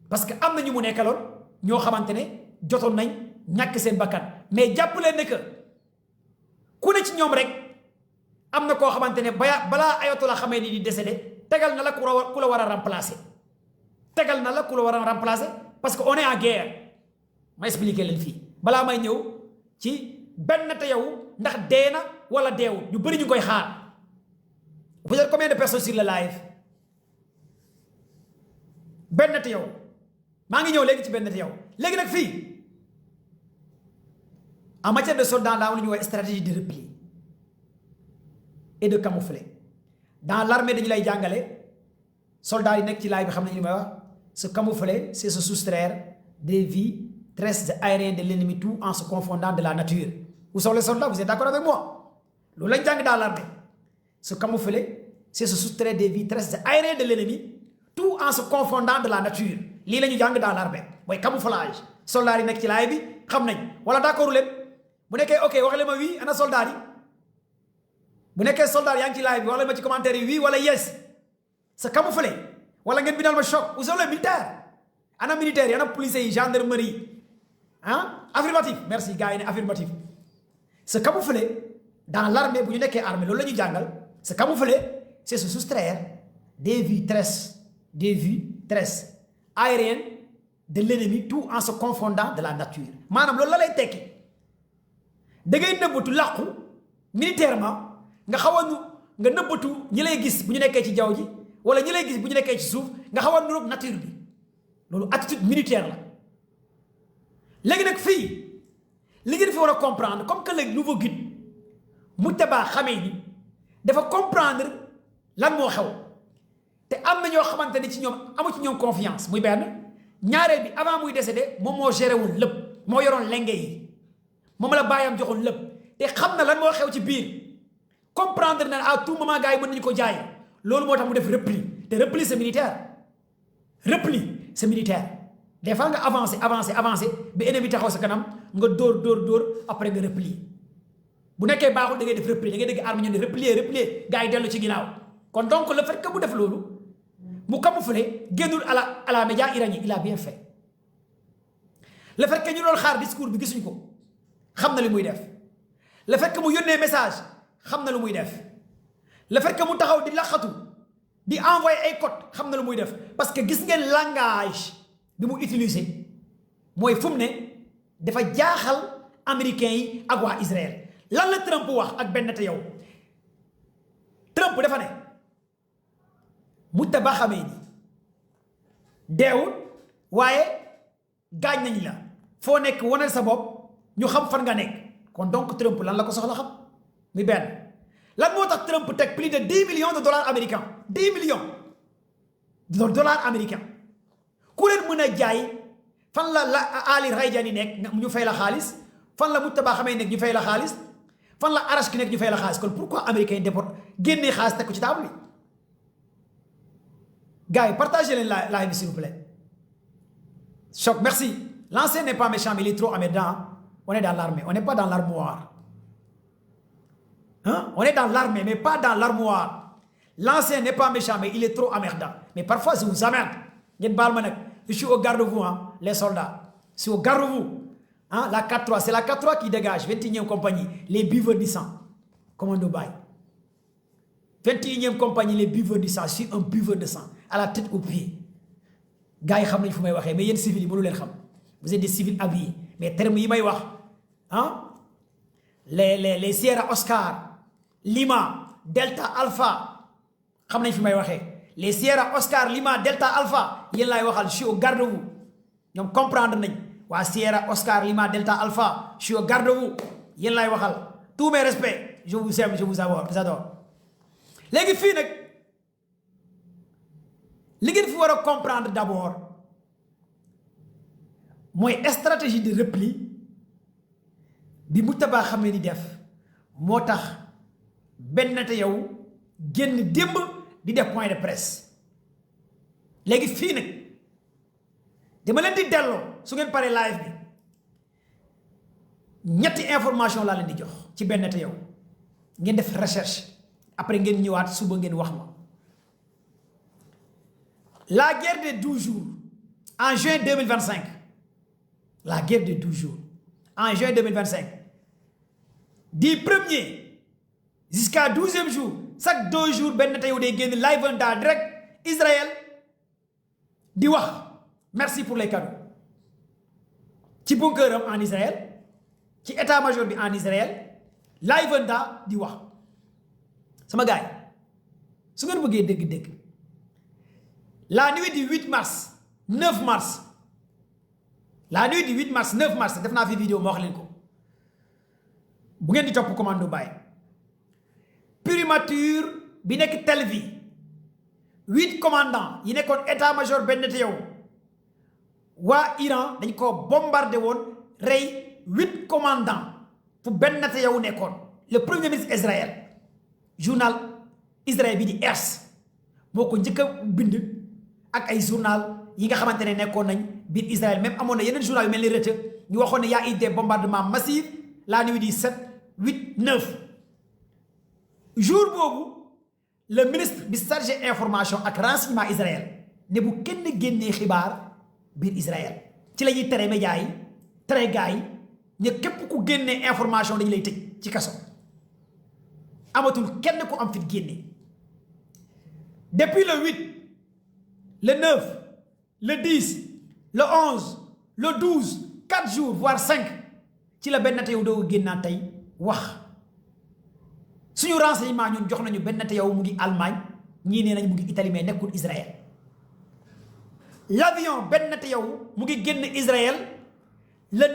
parce que am na ñu mu nekkaloon ñoo xamante ne jotoon nañ ñàkk seen bakkan mais jàpp leen ne que ku ne ci ñoom rek am na koo xamante ne balaa Ayatollah Khamenei di décédé tegal na la ku la war a remplacer tegal na la ku la war a remplacer parce que on est en guerre ma expliquer leen fii balaa may ñëw ci benn te yow ndax dee na wala deewul ñu bëri ñu koy xaar vous êtes combien de personnes sur le live benn te yow maa ngi ñëw léegi ci benn te yow léegi nag fii en matière de soldats daa am lu ñuy wax stratégie de repli et de camoufler dans l'armée dañu lay jàngale soldats yi nekk ci laay bi xam nañu li may wax se camoufler c'est se soustraire des vies terrestres aériennes de l'ennemi tout en se confondant de la nature où sont les soldats vous êtes d'accord avec moi loolu lañ jàng dans l'armée se camoufler c'est se soustraire des vies terrestres aériennes de l'ennemi tout en se confondant de la nature lii la ñu jàng dans l'armée mooy camouflage soldats yi nekk ci laay bi xam nañ wala d'accord leen bu nekkee ok wax leen ma oui ana soldats yi bu nekkee soldats yaa ngi ci laay bi wax leen ma ci commentaire yi oui wala yes se camoufler wala ngeen bindal ma choc où sont les militaires ana militaires yi ana policiers yi gendarmerie ah affirmatif merci gars yi ne affirmatif se camoufler dans l'armée bu ñu nekkee armée loolu la ñuy jàngal se camoufler c'est se soustraire des vues terrestres aériennes de l'ennemi tout en se confondant de la nature maanaam loolu la lay tekki da ngay nëbbatu làqu militairement nga xaw a nga nëbbatu ñi lay gis bu ñu nekkee ci jaww ji wala ñi lay gis bu ñu nekkee ci suuf nga xaw a nuroog nature bi loolu attitude militaire la léegi nag fii li ngeen fi war a comprendre comme que le nouveau guide Mujtaba Khamenei dafa comprendre lan moo xew te am na ñoo xamante ni ci ñoom amu ci ñoom confiance muy benn ñaareel bi avant muy décédé moom moo géré wul lépp moo yoroon lenge yi moom la bàyyam joxoon lépp te xam na lan moo xew ci biir comprendre na à tout moment gars yi mën nañu ko jaay loolu moo tax mu def repli te repli c'est militaire repli c'est militaire des fois nga avancer ba ennemi taxaw sa kanam nga dóor après nga replier bu nekkee baaxul da ngay def replier da ngay dégg arme ñu ne replier gars yi dellu ci ginnaaw kon donc le fait que mu def loolu mu camoufler génnul à la média iranien il a bien fait le fait que ñu doon xaar discours bi gisuñ ko xam na li muy def le fait que mu yónnee message xam na lu muy def le fait que mu taxaw di laxatu di envoyer ay code xam na lu muy def parce que gis ngeen langage bi mu utiliser mooy fu mu ne dafa jaaxal américains yi ak waa Israël lan la Trump wax ak benn te yow Trump dafa ne Mujtaba Khamenei deewul waaye gaañ nañ la foo nekk wanal sa bopp ñu xam fan nga nekk kon donc Trump lan la ko soxla xam mi benn lan moo tax Trump teg plus de 10 millions de dollars américains 10 millions de dollars américains ku leen mën a jaay fan la Ali Rajdani nekk ñu fay la xaalis fan la Mujtaba Khamenei nekk ñu fay la xaalis fan la Arashki nekk ñu fay la xaalis kon pourquoi américains yi génnee xaalis teg ko ci table bi gars yi partagez leen live bi s'il vous plaît. Choc, merci. L'ancien n'est pas méchant, mais il est trop emmerdant. On est dans l'armée, on n'est pas dans l'armoire. Hein? On est dans l'armée, mais pas dans l'armoire. L'ancien n'est pas méchant, mais il est trop emmerdant. Mais parfois, ça vous emmerde. Je suis au garde-vous, hein, les soldats. Je suis au garde-vous. Hein, la 4-3, c'est la 4-3 qui dégage. 21e compagnie, les buveurs du sang. Commando Baye. 21e compagnie, les buveurs du sang. Je suis un buveur de sang, à la tête aux pieds. Gars yi xam nañ fu may waxee mais yéen civils yi mënu leen xam vous êtes des civils habillés mais termes yi may wax ah les Sierra Oscar Lima Delta Alpha xam nañ fi may waxee les Sierra Oscar Lima Delta Alpha yéen laay waxal je suis au garde-vous ñoom comprendre nañ waa Sierra Oscar Lima Delta Alpha je suis au garde-vous yéen laay waxal tous mes respects je vous aime je vous adore léegi fii nag li ngeen fi war a comprendre d'abord mooy stratégie de repli bi Moujtaba xam ne ni def moo tax benn te yow génn démb di def point de presse léegi fii nag dama leen di delloo su ngeen paree live bi ñetti information laa leen di jox ci benn te yow ngeen def recherche après ngeen ñëwaat suba ngeen wax ma. La guerre de 12 jours, en juin 2025, la guerre de 12 jours, en juin 2025, du 1er jusqu'à 12e jour, chaque 2 jours, ben tay day génn live en direct Israël di wax merci pour les cadeaux. Ci bunker en Israël, ci état-major bi en Israël, live en di wax. Sama gaay, su ngeen bëggee dégg-dégg. La nuit du 8 mars 9 mars la nuit du 8 mars 9 mars def naa fi vidéo ma wax leen ko bu ngeen di topp commando Baye primature bi nekk Tel Aviv 8 commandants yi nekkoon état-major benn te yow waa Iran dañ ko bombardé woon rey 8 commandants fu benn te yow nekkoon le premier ministre Israël journal Israël bi di Ers moo ko njëkk a bind ak ay journal yi nga xamante ne nekkoon nañ biir Israël même amoon na yeneen journal yu mel ni Reuters ñu waxoon ne y a eu des bombardements massifs la nuit du 7 8 9 jour boobu le ministre bi chargé information ak renseignement Israël ne bu kenn génnee xibaar biir Israël ci la ñuy tere média yi tere gars yi ne képp ku génnee information dañu lay tëj ci kaso amatul kenn ku am fit génne depuis le 8 le 9 le 10 le 11 le 12 4 jours voire 5 ci la benn te yow doo génnaat tey wax suñu renseignement ñun jox nañu benn te yow mu ngi Allemagne ñii nee nañ mu ngi Italie mais nekkul Israël l'avion benn te yow mu ngi génn Israël le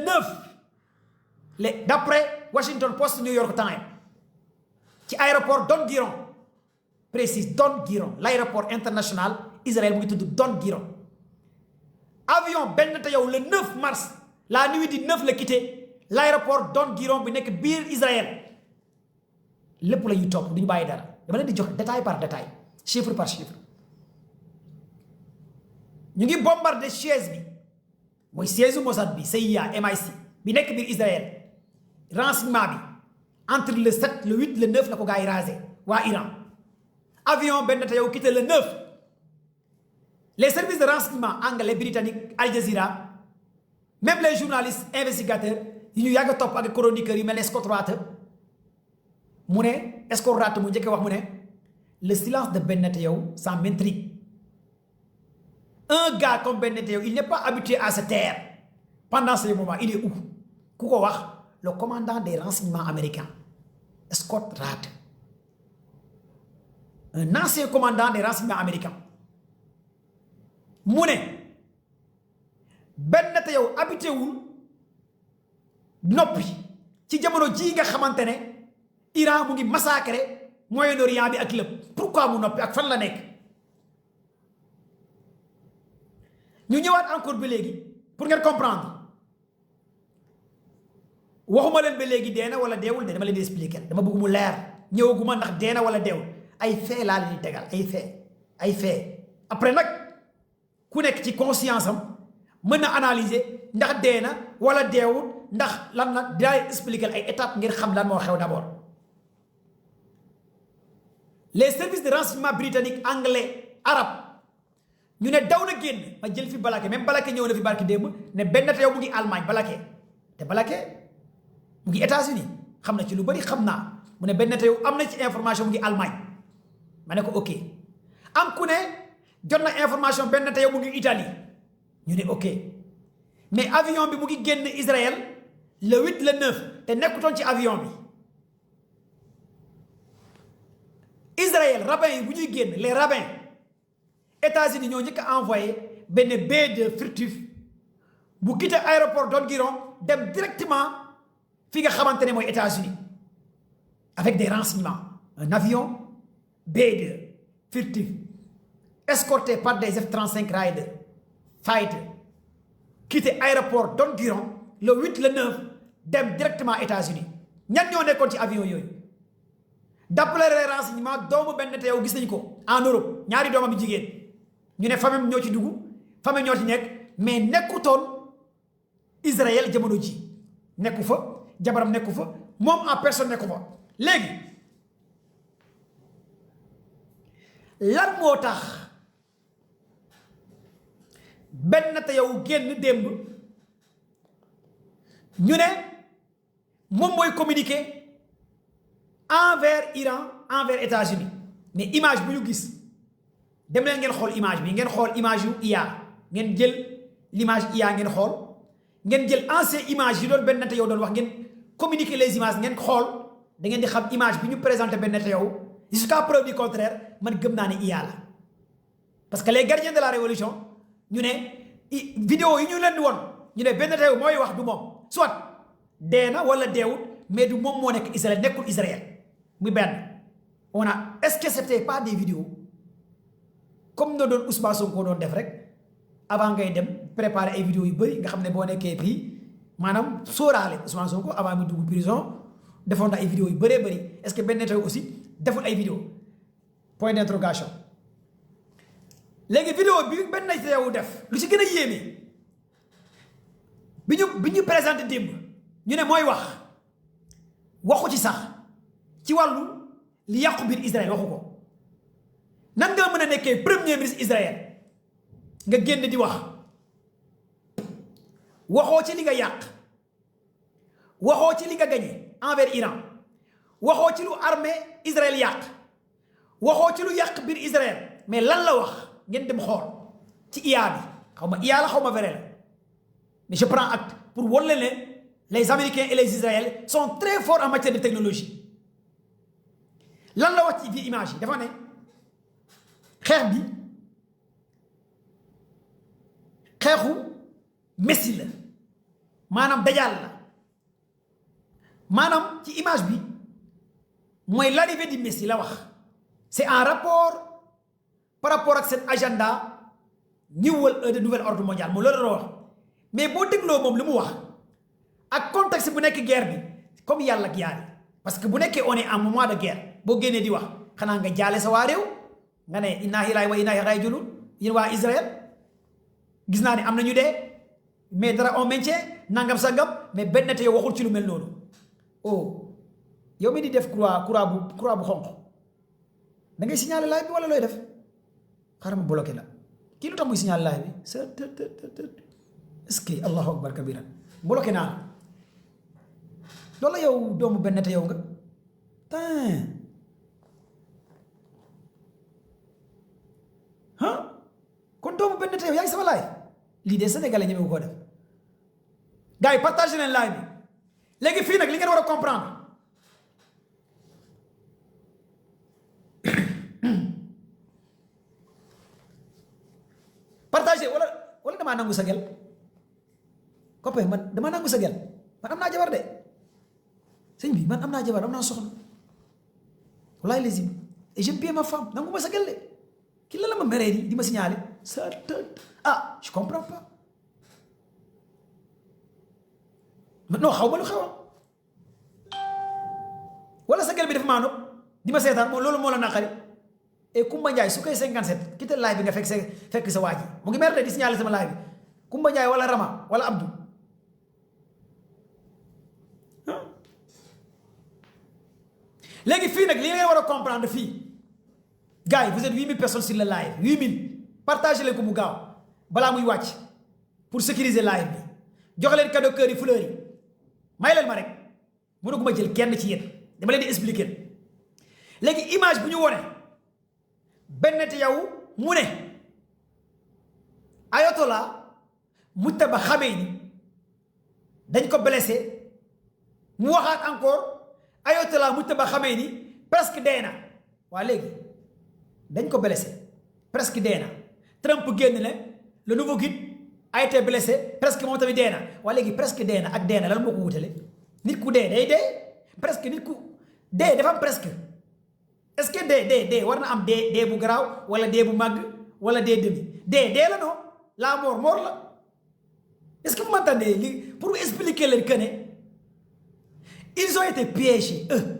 9 d'après Washington Post New York Times ci aéroport Don Guiron précise Don Guiron l'aéroport international Israël mu ngi tudd Don Guiron avion benn te yow le 9 mars la nuit du 9 la quitté l'aéroport Don Guiron bi nekk biir Israël lépp la ñuy topp du ñu bàyyi dara dama leen di jox détail par détail chiffre par chiffre ñu ngi bombardé siège bi mooy siège Mossad bi CIA MI6 bi nekk biir Israël renseignement bi entre le 7 le 8 le 9 la ko gars yi rasé waa Iran avion benn te yow quitté le 9 les services de renseignement anglais britannique Al Jazeera même les journalistes investigateurs yi ñu yàgg a topp ak chroniqueurs yi mel ne Scott Ratt mu ne Scott Ratt mu njëkk wax mu ne le silence de Ben Netanyahu ça m'intrigue un gars comme Ben Netanyahu il n'est pas habitué à se taire pendant ce moment il est où ku ko wax le commandant des renseignements américains Scott Ratt un ancien commandant des renseignements américains mu ne Ben Netanyahu habitué wul noppi ci jamono ji nga xamante ne Iran mu ngi massacré Moyen-Orient bi ak lépp pourquoi mu noppi ak fan la nekk ñu ñëwaat encore ba léegi pour ngeen comprendre waxuma leen ba léegi dee na wala deewul de dama leen di expliquer dama bëgg mu leer ñëwaguma ndax deena wala deewul ay fait laa leen di tegal ay fait après nag ku nekk ci conscience am mën na analyser ndax deena wala deewul ndax lan nag dinaa expliquer ay étapes ngir xam lan moo xew d'abord. Les services de renseignement britannique anglais arabe ñu ne daw na génn ma jël fi Balaké même Balaké ñëw na fi barki démb ne benn te yow mu ngi Allemagne Balaké te Balaké mu ngi États-Unis xam na ci lu bari xam naa mu ne benn te yow am na ci information mu ngi Allemagne ma ne ko ok am ku ne jot na information benn te yow mu ngi Italie ñu ne ok mais avion bi mu ngi génn Israël le 8 le 9 te nekkutoon ci avion bi Israël rabbin yi bu ñuy génn les rabbins États-Unis ñoo njëkk a envoyé benn B2 furtif bu quitté aéroport Don Guiron dem directement fi nga xamante ne mooy États-Unis avec des renseignements un avion B2 furtif escorté par des F-35 Raider fighter quitté aéroport Don Guiron le 8 le 9 dem directement États-Unis ñan ñoo nekkoon ci avion yooyu d'après les renseignements doomu benn te yow gis nañu ko en Europe ñaari doomam yu jigéen ñu ne famille ñoo ci dugg famille ñoo ci nekk mais nekkutoon Israël jamono ji nekku fa jabaram nekku fa moom en personne nekku fa léegi lan moo tax benn te yow génn démb ñu ne moom mooy communiquer envers Iran envers États-Unis mais image bu ñu gis dem leen ngeen xool image bi ngeen xool image yu IA ngeen jël l'image IA ngeen xool ngeen jël ancien image yi doon benn te yow doon wax ngeen communiquer les images ngeen xool da ngeen di xam image bi ñu présenté benn te yow jusqu'à preuve du contraire man gëm naa ne IA la parce que les gardiens de la révolution ñu ne vidéo yi ñu leen di woon ñu ne benn te yow mooy wax du moom soit dee na wala deewut mais du moom moo nekk Israël nekkul Israël muy benn on a est-ce que c'était pas des vidéos comme na doon Ousmane Sonko doon def rek avant ngay dem préparer ay vidéos yu bëri nga xam ne boo nekkee fii maanaam sóoraale Ousmane Sonko avant mu dugg prison defoon na ay vidéos yu bëree bëri est-ce que benn taw aussi deful ay vidéos point d'interrogation léegi vidéo bi benn taw def lu ci gën a yéeme bi ñu présenté démb ñu ne mooy waxu ci sax ci wàllu li yàqu biir Israël waxu ko nan nga mën a nekkee premier ministre Israël nga génn di waxoo ci li nga yàq waxoo ci li nga gagné envers Iran waxoo ci lu armée Israël yàq waxoo ci lu yàq biir Israël mais lan la wax ngeen dem xool ci IA bi xaw ma IA la xaw ma vrai la mais je prends acte pour wan leen ne les Américains et les Israéliens sont très forts en matière de technologie lan la wax ci biir image yi dafa ne xeex bi xeexu Messi la maanaam dajaal la maanaam ci image bi mooy l'arrivée du Messi la wax c'est en rapport par rapport ak seen agenda de nouvel ordre mondial moom loolu la wax mais boo dégloo moom li mu wax ak contexte bu nekk guerre bi comme yàlla ak yaari parce que bu nekkee on est en moment de guerre boo génnee di wax xanaa nga jaale sa waa réew nga ne inna lillahi wa inna ilayhi raaji'uun yéen waa Israël gis naa ne am na ñu dee mais dara on maintient nangam sangam mais benn te yow waxul ci lu mel noonu oh yow mi di def croix bu xonq da ngay signaler live bi wala looy def xaaral ma bloqué la kii lu tax muy signaler live bi est-ce que allahu akbar kabiran bloqué naa loolu la yow doomu benn te yow nga kon doomu benn te yow yaa ngi sama live lii de Sénégalais ñemewu koo def gars yi partagé leen live bi léegi fii nag li ngeen war a comprendre partagé wala damaa nangu sa gel copain man damaa nangu sa gel man am naa jabar de sëñ bi man am naa jabar am naa soxna wallahi lazim et j'aime bien ma femme nangu ma sa gel de ki la ma meree di ma signaler ça je comprends pas non xaw ma lu xew wala sa gel bi dafa maa nopp di ma seetaan moom loolu moo la naqari et Kumba Ndiaye su koy 57 ki te live bi nga fekk sa waa ji mu ngi mer de di signaler sama live bi Kumba Ndiaye wala Rama wala Abdou léegi fii nag li ngeen war a comprendre fii gars yi vous êtes 8000 personnes sur le live 8000 partagez leen ko mu gaaw balaa muy wàcc pour sécuriser live bi jox leen cadeau cœur yi fleurs yi may leen ma rek mënaguma jël kenn ci yéen dama leen di expliquer léegi image bu ñu wone Bennet yow mu ne Ayatollah Mujtaba Khamenei dañ ko blessé mu waxaat encore Ayatollah Mujtaba Khamenei presque dee na waa léegi dañ ko blessé presque dee na Trump génn ne le nouveau guide a été blessé presque moom tamit dee na waa léegi presque dee na ak dee na lan moo ko wutale nit ku dee day dee presque nit ku dee dafa am presque est-ce que dee war na am dee bu garaaw wala dee bu màgg wala dee demi dee la non la mort la est-ce que vous m'entendez li pour expliquer leen que ne ils ont été piégés eux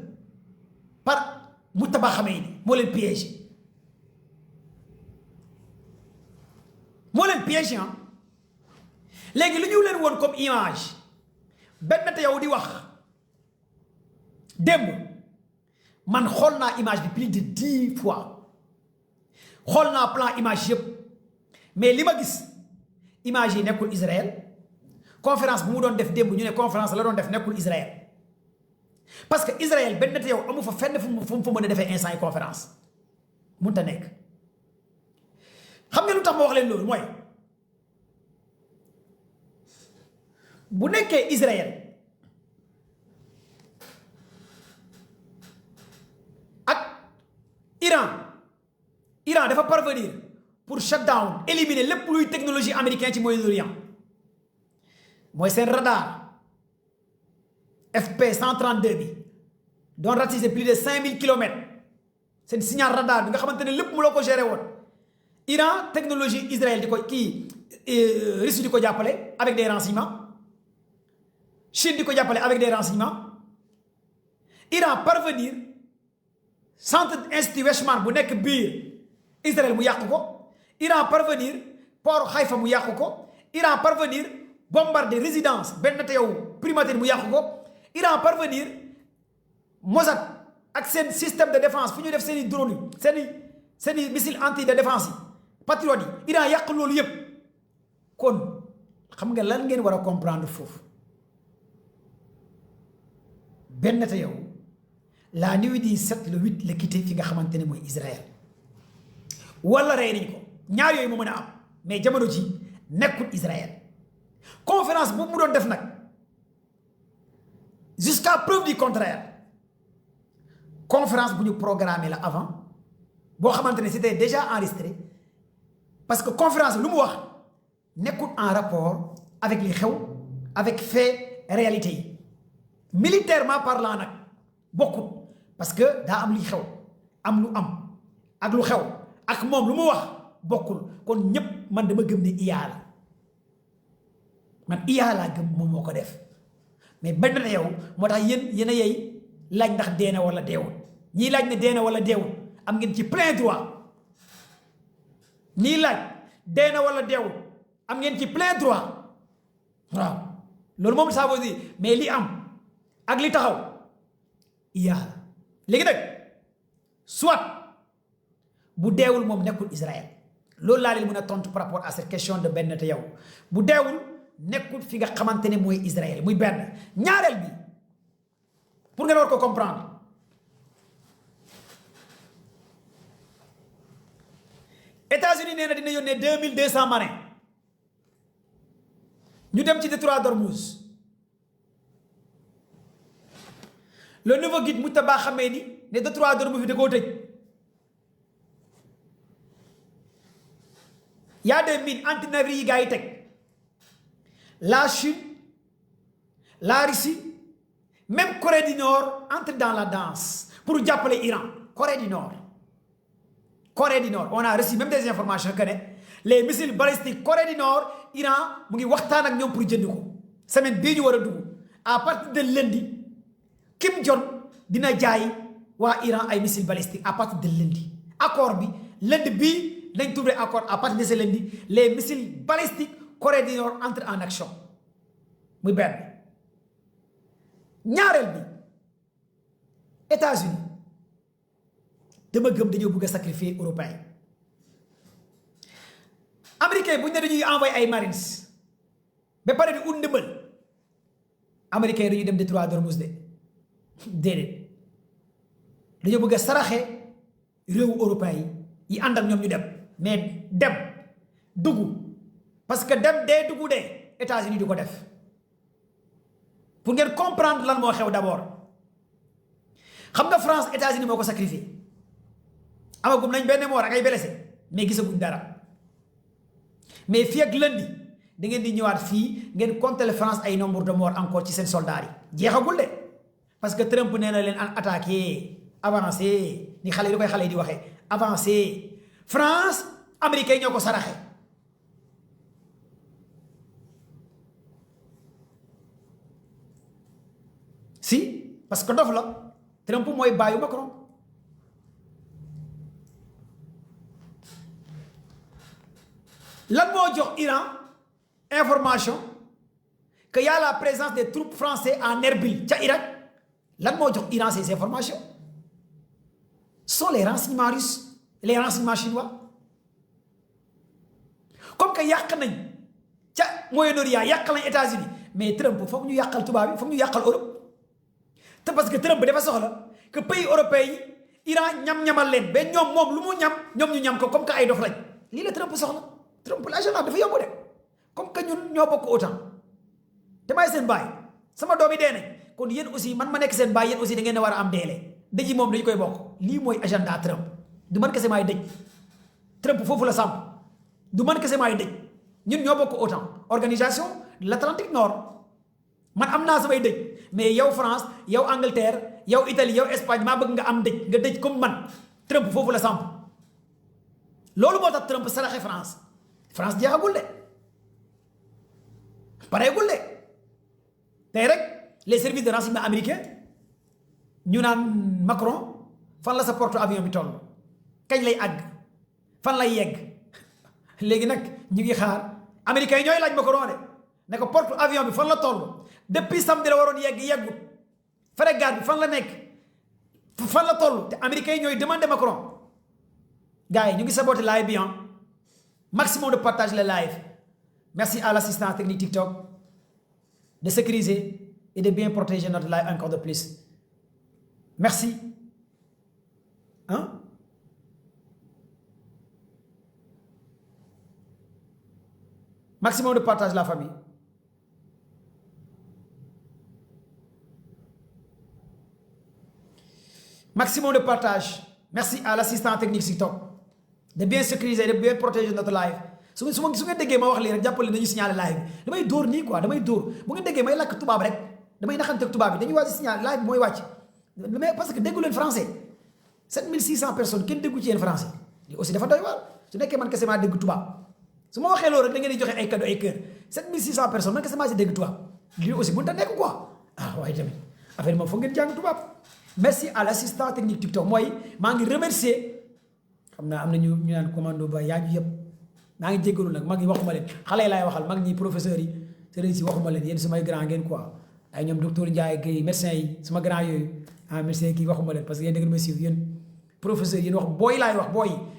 par Mujtaba Khamenei moo leen piégé léegi li ñu leen woon comme image Bennet yow di wax démb man xool naa image bi plus de 10 fois xool naa plan image yëpp mais li ma gis image yi nekkul Israël conférence bu mu doon def démb ñu ne conférence la doon def nekkul Israël parce que Israël Bennet yow amu fa fenn fu mu fa mën a defee instant yi conférence mënut a nekk xam nga lu tax ma wax leen loolu mooy bu nekkee Israël Iran dafa parvenir pour shutdown éliminer lépp luy technologie américaine ci Moyen-Orient mooy seen radar FP 132 bi doon ratisser plus de 5000 kilomètres seen signal radar bi nga xamante ne lépp mu la ko géré woon Iran technologie Israël di ko Russie di ko jàppale avec des renseignements Chine di ko jàppale avec des renseignements Iran parvenir centre institut Weizmann bu nekk biir Israël mu yàqu ko Iran parvenir port Haïfa mu yàqu ko Iran parvenir bombarder résidence Bennet yow primature mu yàqu ko Iran parvenir Mossad ak seen système de défense fu ñu def seen i drone yi seen i missile anti de défense yi patriote yi Iran yàq loolu yépp kon xam nga lan ngeen war a comprendre foofu Bennet yow la nuit du 7 le 8 la quitté fi nga xamante ne mooy Israël wala rey nañ ko ñaar yooyu mu mën a am mais jamono ji nekkul Israël conférence bu mu doon def nag jusqu'à preuve du contraire conférence bu ñu programmé la avant boo xamante ne c'était déjà enregistré parce que conférence lu mu wax nekkul en rapport avec li xew avec fait réalité yi militairement parlant nag bokkul parce que daa am li xew am lu am ak lu xew ak moom lu mu wax bokkul kon ñépp man dama gëm ne IA la man IA laa gëm moom moo ko def mais Bennet yow moo tax yéen a yey laaj ndax dee na wala deewul ñii laaj ne dee na wala deewul am ngeen ci plein droit ñii laaj dee na wala deewul am ngeen ci plein droit waaw loolu moom ça veut dire mais li am ak li taxaw IA la léegi nag soit bu deewul moom nekkul Israël loolu laa leen mën a tontu par rapport à cette question de Bennet yow bu deewul nekkul fi nga xamante ne mooy Israël muy benn ñaareel bi pour ngeen war ko comprendre États-Unis nee na dina yónnee 2200 marins ñu dem ci détroit d'Ormuz le nouveau guide Mujtaba Khamenei ne détroit d'Ormuz bi da koo tëj y a des mines antinavires yi gars yi teg la Chine la Russie même Corée du Nord entre dans la danse pour jàppale Iran Corée du Nord on a reçu même des informations que ne les missiles balistiques Corée du Nord Iran mu ngi waxtaan ak ñoom pour jënd ko semaine bii ñu war a dugg à partir de lundi Kim Jong dina jaay waa Iran ay missiles balistiques à partir de lundi accord bi lundi bii lañ trouvé accord à partir de ce lundi les missiles balistiques Corée du Nord entrent en action muy benn ñaareel bi États-Unis dama gëm dañoo bëgg a sacrifier européens américains bu ñu ne dañuy envoyé ay marines ba pare di ut ndimbal américains dañuy dem détroit d'Ormuz de déedéet dañoo bëgg a saraxe réewu européens yi ànd ak ñoom ñu dem mais dem dugg parce que dem dee dugg dee États-Unis di ko def pour ngeen comprendre lan moo xew d'abord xam nga France États-Unis moo ko sacrifié amagum nañ benn moor ak ay blessé mais gisaguñ dara mais fii ak lundi da ngeen di ñëwaat fii ngeen compter France ay nombre de morts encore ci seen soldats yi jeexagul de parce que Trump nee na leen attaqué avancé ni xale yi da koy xale yi di waxee avancé France américains ñoo ko saraxe si parce que dof la Trump mooy bàyyu Macron lan moo jox Iran information que y a la présence des troupes françaises en Erbil ca Irak lan moo jox Iran ces informations sont les renseignements russes les renseignements chinois comme que yàq nañ ca Moyen-Orient yàqal nañ États-Unis mais Trump foog ñu yàqal tubaab yi foog ñu yàqal Europe te parce que Trump dafa soxla que pays européens yi Iran ñam-ñamal leen ba ñoom moom lu mu ñam ñoom ñu ñam ko comme que ay dof lañ lii la Trump soxla Trump la agenda dafa yomb de comme que ñun ñoo bokk autant te may seen baay sama doom yi dee nañ kon yéen aussi man ma nekk seen baay yéen aussi da ngeen a war a am deele dëj yi moom dañu koy bokk lii mooy agenda Trump du man kese maay dëj Trump foofu la samp du man kese maay dëj ñun ñoo bokk autant organisation de l'Atlantique Nord man am naa samay dëj mais yow France yow Angleterre yow Italie yow Espagne maa bëgg nga am dëj nga dëj comme man Trump foofu la samp loolu moo tax Trump saraxe France jeexagul de pareegul de tey rek les services de renseignement américains ñu naan Macron fan la sa porte avion bi toll kañ lay àgg fan lay yegg léegi nag ñu ngi xaar américains yi ñooy laaj Macron de ne ko porte avion bi fan la toll depuis samedi la waroon yeggut frégate bi fan la nekk fan la toll te américains yi ñooy demandé Macron gars yi ñu ngi saboté live bi maximum de partage le live merci à l'assistant technique TikTok de sécuriser et de bien protéger notre live encore de plus merci maximum de partage la famille maximum de partage merci à l'assistant technique TikTok de bien sécuriser de bien protéger notre live su ngeen déggee ma wax lii rek jàppale nañu signaler live bi damay dóor nii quoi damay dóor bu ngeen déggee may làkk tubaab rek damay naxanteeg tubaab bi dañuy wàcc signaler live bi mooy wàcc mais parce que déggu leen français 7600 personnes kenn déggu ci yéen français li aussi dafa doy waar su nekkee man kese maa dégg tubaab su ma waxee loolu rek da ngeen di joxe ay cadeau ay cœur 7600 personnes man kese maa si dégg tubaab lii aussi mënut a nekk quoi waaye tamit affaire moom foog ngeen jàng tubaab merci à l'assistant technique TikTok mooy maa ngi remercier xam naa am na ñu naan commando ba yaa ñu yëpp maa ngi jéggalu nag mag ñi waxuma leen xale yi laay waxal mag ñi professeurs yi sëriñ si waxuma leen yéen sumay grand ngeen quoi ay ñoom docteur Ndiaye Guèye médecin yi suma grand yooyu médecin kii waxuma leen parce que yéen dëgg ma siiw yéen professeurs yéen wax booy laay wax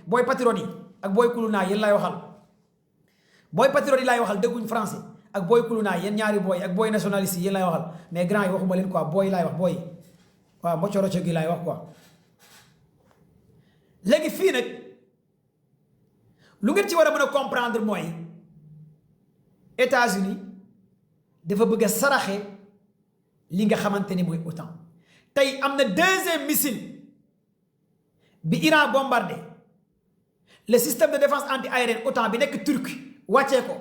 booy patriote yi ak booy kulunaa yéen laay waxal booy patriote yi laay waxal dégguñ français ak booy kulunaa yéen ñaari booy ak booy nationaliste yi yéen laay waxal mais grand yi waxuma leen quoi booy laay wax booy waaw mbocco-rocco gi laay wax quoi léegi fii nag lu ngeen ci war a mën a comprendre mooy États-Unis dafa bëgg a saraxe li nga xamante ni mooy OTAN tey am na deuxième missile bi Iran bombardé le système de défense anti-aérienne OTAN bi nekk Turquie wàccee ko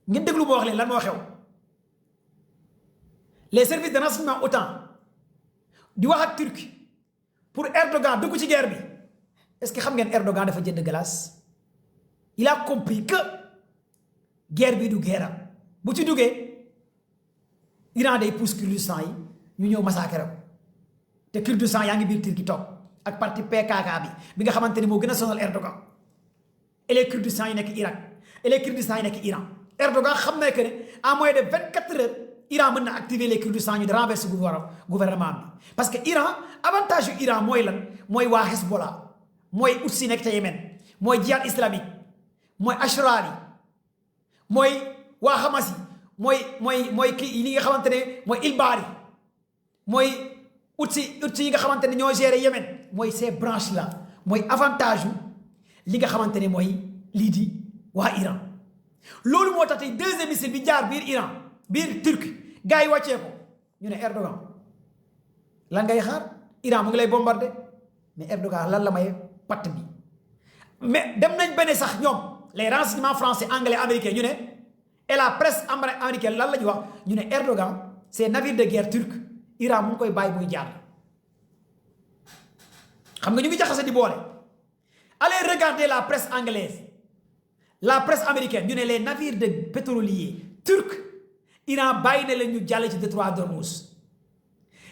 ngeen déglu moo wax leen lan moo xew les services de renseignement OTAN di wax ak Turquie pour Erdogan dugg ci guerre bi est-ce que xam ngeen Erdogan dafa jënd glace il a compris que guerre bi du guerre bu ci duggee Iran day pousse Kurdistan yi ñu ñëw massacrer te Kurdistan yaa ngi biir Turquie toog ak parti PKK bi nga xamante ni moo gën a sonal Erdogan et les Kurdistan yi nekk Irak et les Kurdistan yi nekk Iran. Erdogan xam na que ne en moins de 24 heures Iran mën na activer les Kurdistan ñu di renverser gouvernement bi parce que Iran avantage yu Iran mooy lan mooy waa Hezbollah mooy Houthi nekk ca Yémen mooy Jihad islamique mooy Ashrar yi mooy waa Hamas yi mooy kii li nga xamante ne mooy Ilbar yi mooy Houthi yi nga xamante ne ñoo gérer Yémen mooy ces branches là mooy avantage yu li nga xamante ne mooy lii di waa Iran. loolu moo tax tey deuxième missile bi jaar biir Iran biir Turquie gars yi wàccee ko ñu ne Erdogan lan ngay xaar Iran mu ngi lay bombardé mais Erdogan lan la may patt bi mais dem nañ benn sax ñoom les renseignements français anglais américains ñu ne et la presse américaine lan la ñu wax ñu ne Erdogan c'est navire de guerre turc Iran mu ngi koy bàyyi muy jaar xam nga ñu ngi jaxase di boole allez regarder la presse anglaise la presse américaine ñu ne les navires de pétroliers turcs Iran bàyyi na leen ñu jàll ci détroit d'Ormuz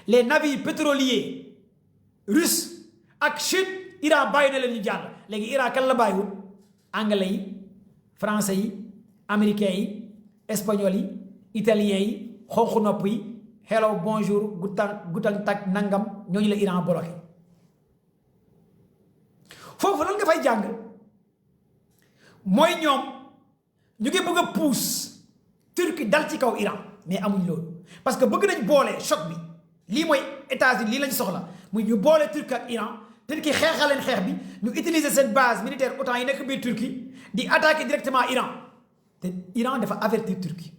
les navires pétroliers russes ak Chine Iran bàyyi na leen ñu jàll léegi Iran kan la bàyyiwul anglais yi français yi américains yi espagnols yi italiens yi xonq nopp yi hello bonjour guten tag nangam ñooñu la Iran bloqué foofu lan nga fay jàng mooy ñoom ñu ngi bëgg a pousse Turquie dal ci kaw Iran mais amuñ loolu parce que bëgg nañ boole choc bi lii mooy États-Unis lii lañ soxla muy ñu boole Turquie ak Iran Turquie xeexaleen xeex bi ñu utiliser seen base militaire OTAN yi nekk biir Turquie di attaquer directement Iran te Iran dafa avertir Turquie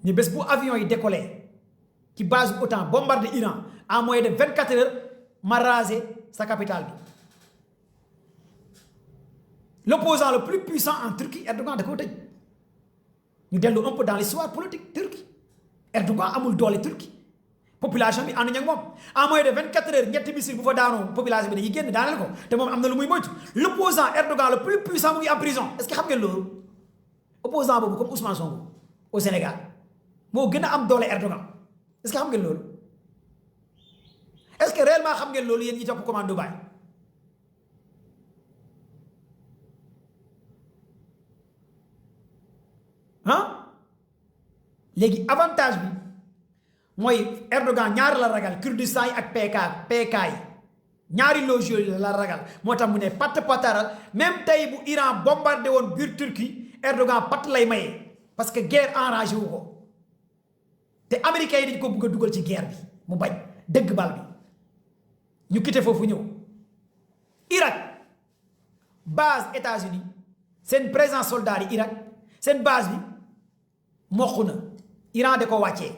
ni bés bu avion yi décollé ci base OTAN bombardé Iran en moins de 24 heures ma rasé sa capitale bi. L'opposant le plus puissant en Turquie Erdogan da koo tëj ñu dellu un peu dans l'histoire politique Turquie Erdogan amul doole Turquie population bi ànd ñak moom en moins de 24 heures ñetti missile bu fa daanoo population bi dañuy génn daaneel ko te moom am na lu muy moytu l'opposant Erdogan le plus puissant mu ngi en prison est-ce que xam ngeen loolu opposant boobu comme Ousmane Sonko au Sénégal moo gën a am doole Erdogan est-ce que xam ngeen loolu est-ce que réellement xam ngeen loolu yéen ñi topp commando Baye léegi avantage bi mooy Erdogan ñaari la ragal Kurdistan yi ak PK yi ñaari loge yooyu la ragal moo tax mu ne patt pataral même tey bu Iran bombardé woon biir Turquie Erdogan patt lay maye parce que guerre enragé wu ko te américains yi dañ ko bëgg a dugal ci guerre bi mu bañ dëgg bal bi ñu quitté foofu ñëw Irak base États-Unis seen présence soldat yi Irak seen base bi mokk na Iran da ko wàccee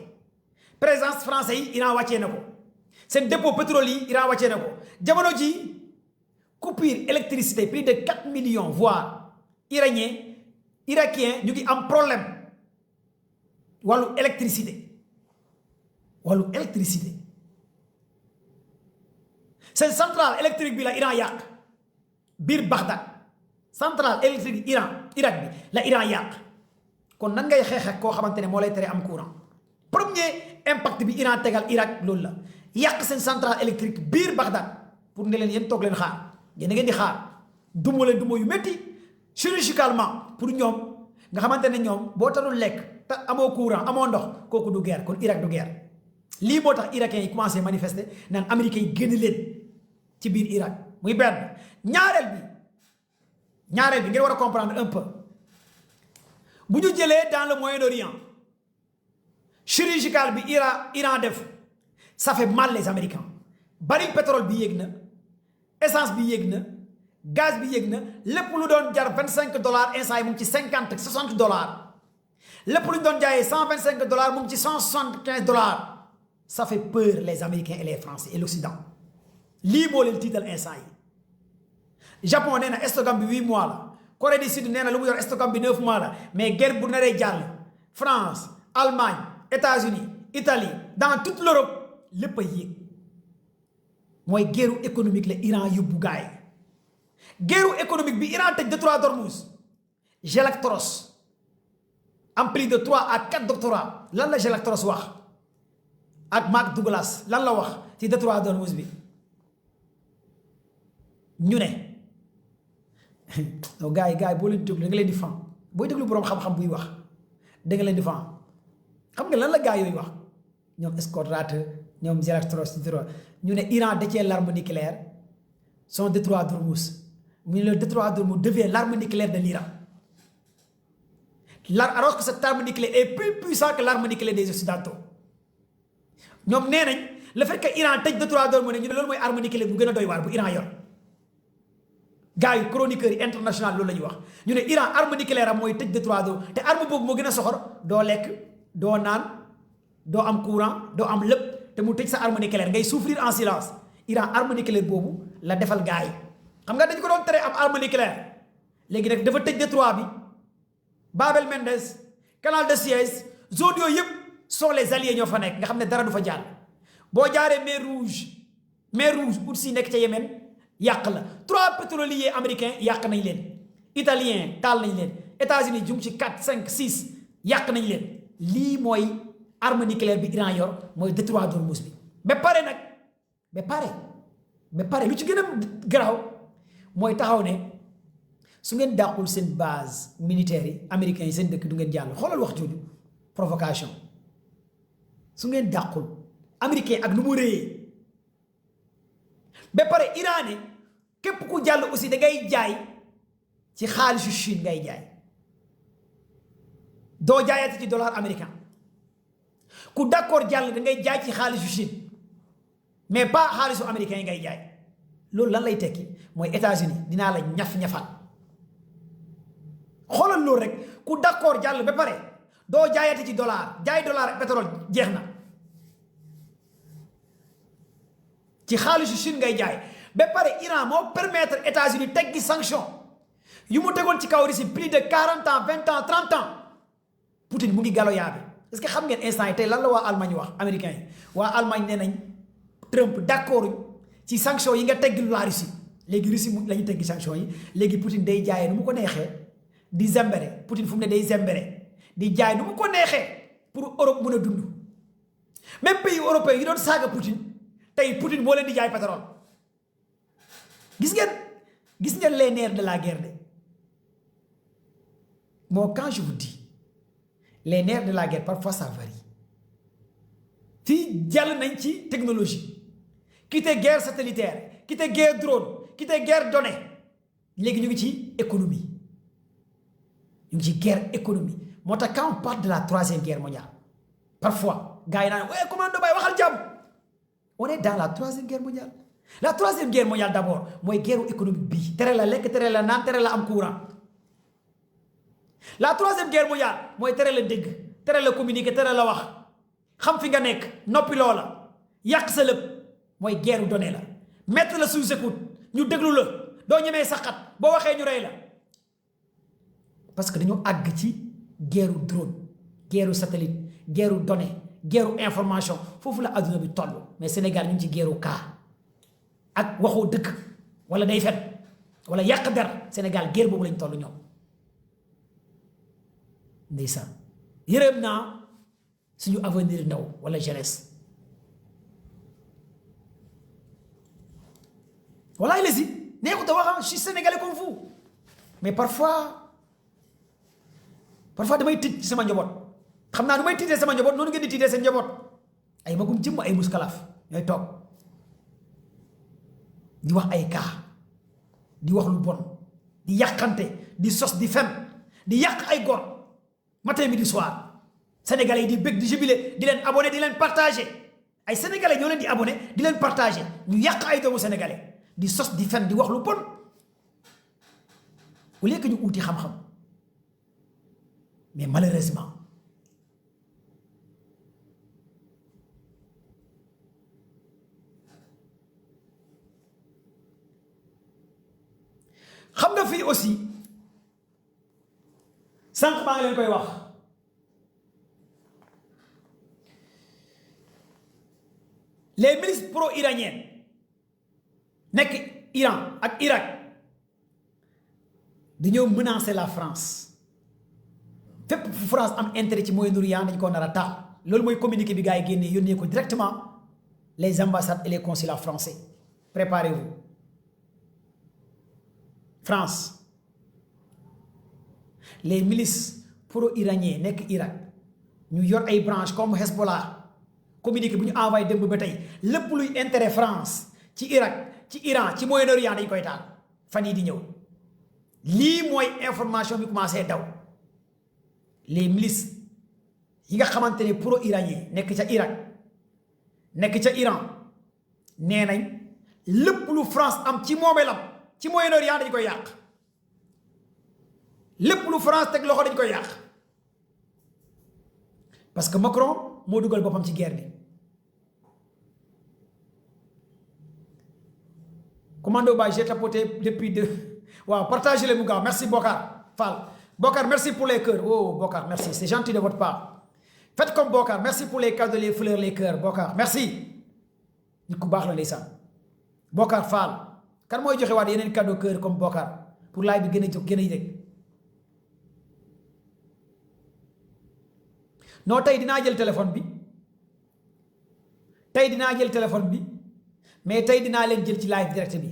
présence français yi Iran wàccee na ko seen dépôt pétrole yi Iran wàccee na ko jamono ji coupure électricité plus de 4 millions voire irakien ñu ngi am problème wàllu électricité seen centrale électrique bi la Iran yàq biir Bagdad centrale électrique Irak bi la Iran yàq kon nan ngay xeex ak koo xamante ne moo lay tere am courant premier impact bi Iran tegal Irak loolu la yàq seen centrale électrique biir Bagdad pour ne leen yéen toog leen xaar yéen a ngeen di xaar duma leen duma yu métti chirurgicalement pour ñoom nga xamante ne ñoom boo tanul lekk te amoo courant amoo ndox kooku du guerre kon Irak du guerre lii moo tax irakiens yi commencé manifester naan américains yi génn leen ci biir Irak muy benn ñaareel bi ngeen war a comprendre un peu bu ñu jëlee dans le Moyen-Orient chirurgical bi Iran def ça fait mal les Américains baril pétrole bi yéeg na essence bi yéeg na gaz bi yéeg na lépp lu doon jar $25 instant yi mu ngi ci $50-60 lépp lu ñu doon jaayee $125 mu ngi ci $175 ça fait peur les Américains et les Français et l'Occident lii moo leen tiital instant yi Japon nee na stockam bi 8 mois la Corée du Sud nee na lu mu yor stockam bi 9 mois la mais guerre bu naree jàll France Allemagne États-Unis Italie dans toute l'Europe lépp a yéeg mooy guerre économique la Iran yóbbu gaay guerre économique bi Iran tëj détroit d'Ormuz Gelactros am plus de 3 à 4 doctorats lan la Gelactros wax ak Mark Douglas lan la wax ci détroit d'Ormuz bi ñu ne non gars yi boo leen déglu da nga leen di fan booy déglu boroom xam-xam buy wax da nga leen di fan xam nga lan la gars yooyu wax ñoom Scott Ratter ñoom Gerald Trost ñu ne Iran détient l'arme nucléaire son détroit d'Ormuz mu ne le détroit d'Ormuz devient l'arme nucléaire de l'Iran alors que cette arme nucléaire est plus puissante que l'arme nucléaire des Occidentaux ñoom nee nañ le fait que Iran tëj détroit d'Ormuz ñu ne loolu mooy arme nucléaire bu gën a doy waar bu Iran yor gars yi chroniqueurs yi international loolu la ñuy wax ñu ne Iran arme nucléaire am mooy tëj détroit d'Ormuz te arme boobu moo gën a soxor doo lekk doo naan doo am courant doo am lépp te mu tëj sa arme nucléaire ngay souffrir en silence Iran arme nucléaire boobu la defal gars yi xam nga dañ ko doon tere am arme nucléaire léegi nag dafa tëj détroit bi Bab el-Mandeb canal de Suez zone yooyu yëpp sont les alliés ñoo fa nekk nga xam ne dara du fa jaar boo jaaree mer rouge ut si nekk ca Yémen yàq la 3 pétroliers américains yàq nañ leen italien taal nañ leen États-Unis jum ci 4 5 6 yàq nañ leen lii mooy arme nucléaire bi Iran yor mooy détroit d'Ormuz bi ba pare lu ci gën a garaaw mooy taxaw ne su ngeen dàqul seen base militaire yi américains yi seen dëkk du ngeen jàll xoolal wax jooju provocation su ngeen dàqul américain ak nu mu réyee ba pare Iran ne képp ku jàll aussi da ngay jaay ci xaalisu Chine ngay jaay doo jaayati ci dollar américain ku d'accord jàll da ngay jaay ci xaalisu Chine mais pas xaalisu américain yi ngay jaay loolu lan lay tekki mooy États-Unis dinaa la ñaf-ñafal xoolal loolu rek ku d'accord jàll ba pare doo jaayati ci dollar jaay dollar pétrole jeex na ci xaalisu Chine ngay jaay ba pare Iran moo permettre États-Unis teggi sanction yu mu tegoon ci kaw Russie plus de 40 ans 20 ans 30 ans Poutine mu ngi galo yaabi est-ce que xam ngeen instant yi tey lan la waa Allemagne wax américains yi waa Allemagne nee nañ Trump d'accord ci sanction yi nga teggil la Russie léegi Russie mu la ñu teggi sanction yi léegi Poutine day jaayee nu mu ko neexee di zembere Poutine fu mu ne day zembere di jaay nu mu ko neexee pour Europe mën a dund même pays européens yi doon saaga Poutine tey Poutine moo leen di jaay pétrole gis ngeen les nerfs de la guerre de moo quand je vous dis les nerfs de la guerre parfois ça varie fii jàll nañ ci technologie quitté guerre satellitaire quitté guerre drone quitté guerre donnée léegi ñu ngi ci économie ñu ngi ci guerre économie moo tax quand on parle de la 3e guerre mondiale parfois gars yi naan ouais commando bay waxal jàmm on est dans la 3e guerre mondiale la 3e guerre mondiale d'abord mooy guerre économique bii tere la lekk tere la naan tere la am courant la 3e guerre mondiale mooy tere la dégg tere la communiquer tere la wax xam fi nga nekk noppi loola yàq sa lépp mooy guerre donnée la mettre la sous écoute ñu déglu la doo ñemee saxat boo waxee ñu rey la parce que dañoo àgg ci guerre drone guerre satellite guerre donnée guerre information foofu la adduna bi toll mais Sénégal ñu ngi ci guerre cas ak waxoo dëkk wala day fen wala yàq der Sénégal guerre boobu lañ toll ñoom ndeysaan yërëm naa suñu avenir ndaw wala jeunesse voilà les yi neexut a wax je suis sénégalais comme vous mais parfois damay tiit ci sama njaboot xam naa nu may tiitee sama njaboot noonu ngeen di tiitee seen njaboot ay magum jëmm ay muskalaaf ñooy toog di wax ay kaa di wax lu bon di yàqante di sos di fen di yàq ay góor matin midi soir sénégalais yi di bëgg di jubilé di leen abonné di leen partagé ay sénégalais ñoo leen di abonné di leen partagé ñu yàq ay doomu sénégalais di sos di fen di wax lu bon au lieu que ñu uuti xam-xam mais malheureusement xam nga fii aussi sànq maa ngi leen koy wax les milices pro-iraniennes nekk Iran ak Irak dañoo menacer la France fépp fu France am intérêt ci Moyen-Orient dañ ko nar a taal loolu mooy communiqué bi gars yi génnee yónnee ko directement les ambassades et les consulats français préparez-vous France les milices pro-iraniens nekk Irak ñu yor ay branche comme Hezbollah communiqué bu ñu envoyé démb ba tey lépp luy intérêt France ci Irak ci Iran ci Moyen-Orient dañ koy taal fan yii di ñëw lii mooy information bi commencé daw les milices yi nga xamante ne pro-iranien nekk ca Irak nekk ca Iran nee nañ lépp lu France am ci moomeelam ci Moyen-Orient dañ koy yàq lépp lu France teg loxo dañ koy yàq parce que Macron moo dugal boppam ci guerre bi commando ba j'ai tapoté depuis deux waaw partagez les mu gaaw merci Bokar Fall Bokar merci pour les cœurs oh Bokar merci c'est gentil de votre part faites comme Bokar merci pour les cadeaux les fleurs les cœurs Bokar merci nit ku baax la ndeysaan Bokar Fall kan mooy joxe waat yeneen cadeau cœur comme Bokar pour laay bi gën a jóg gën a yëg non tey dinaa jël téléphone bi mais tey dinaa leen jël ci live direct bi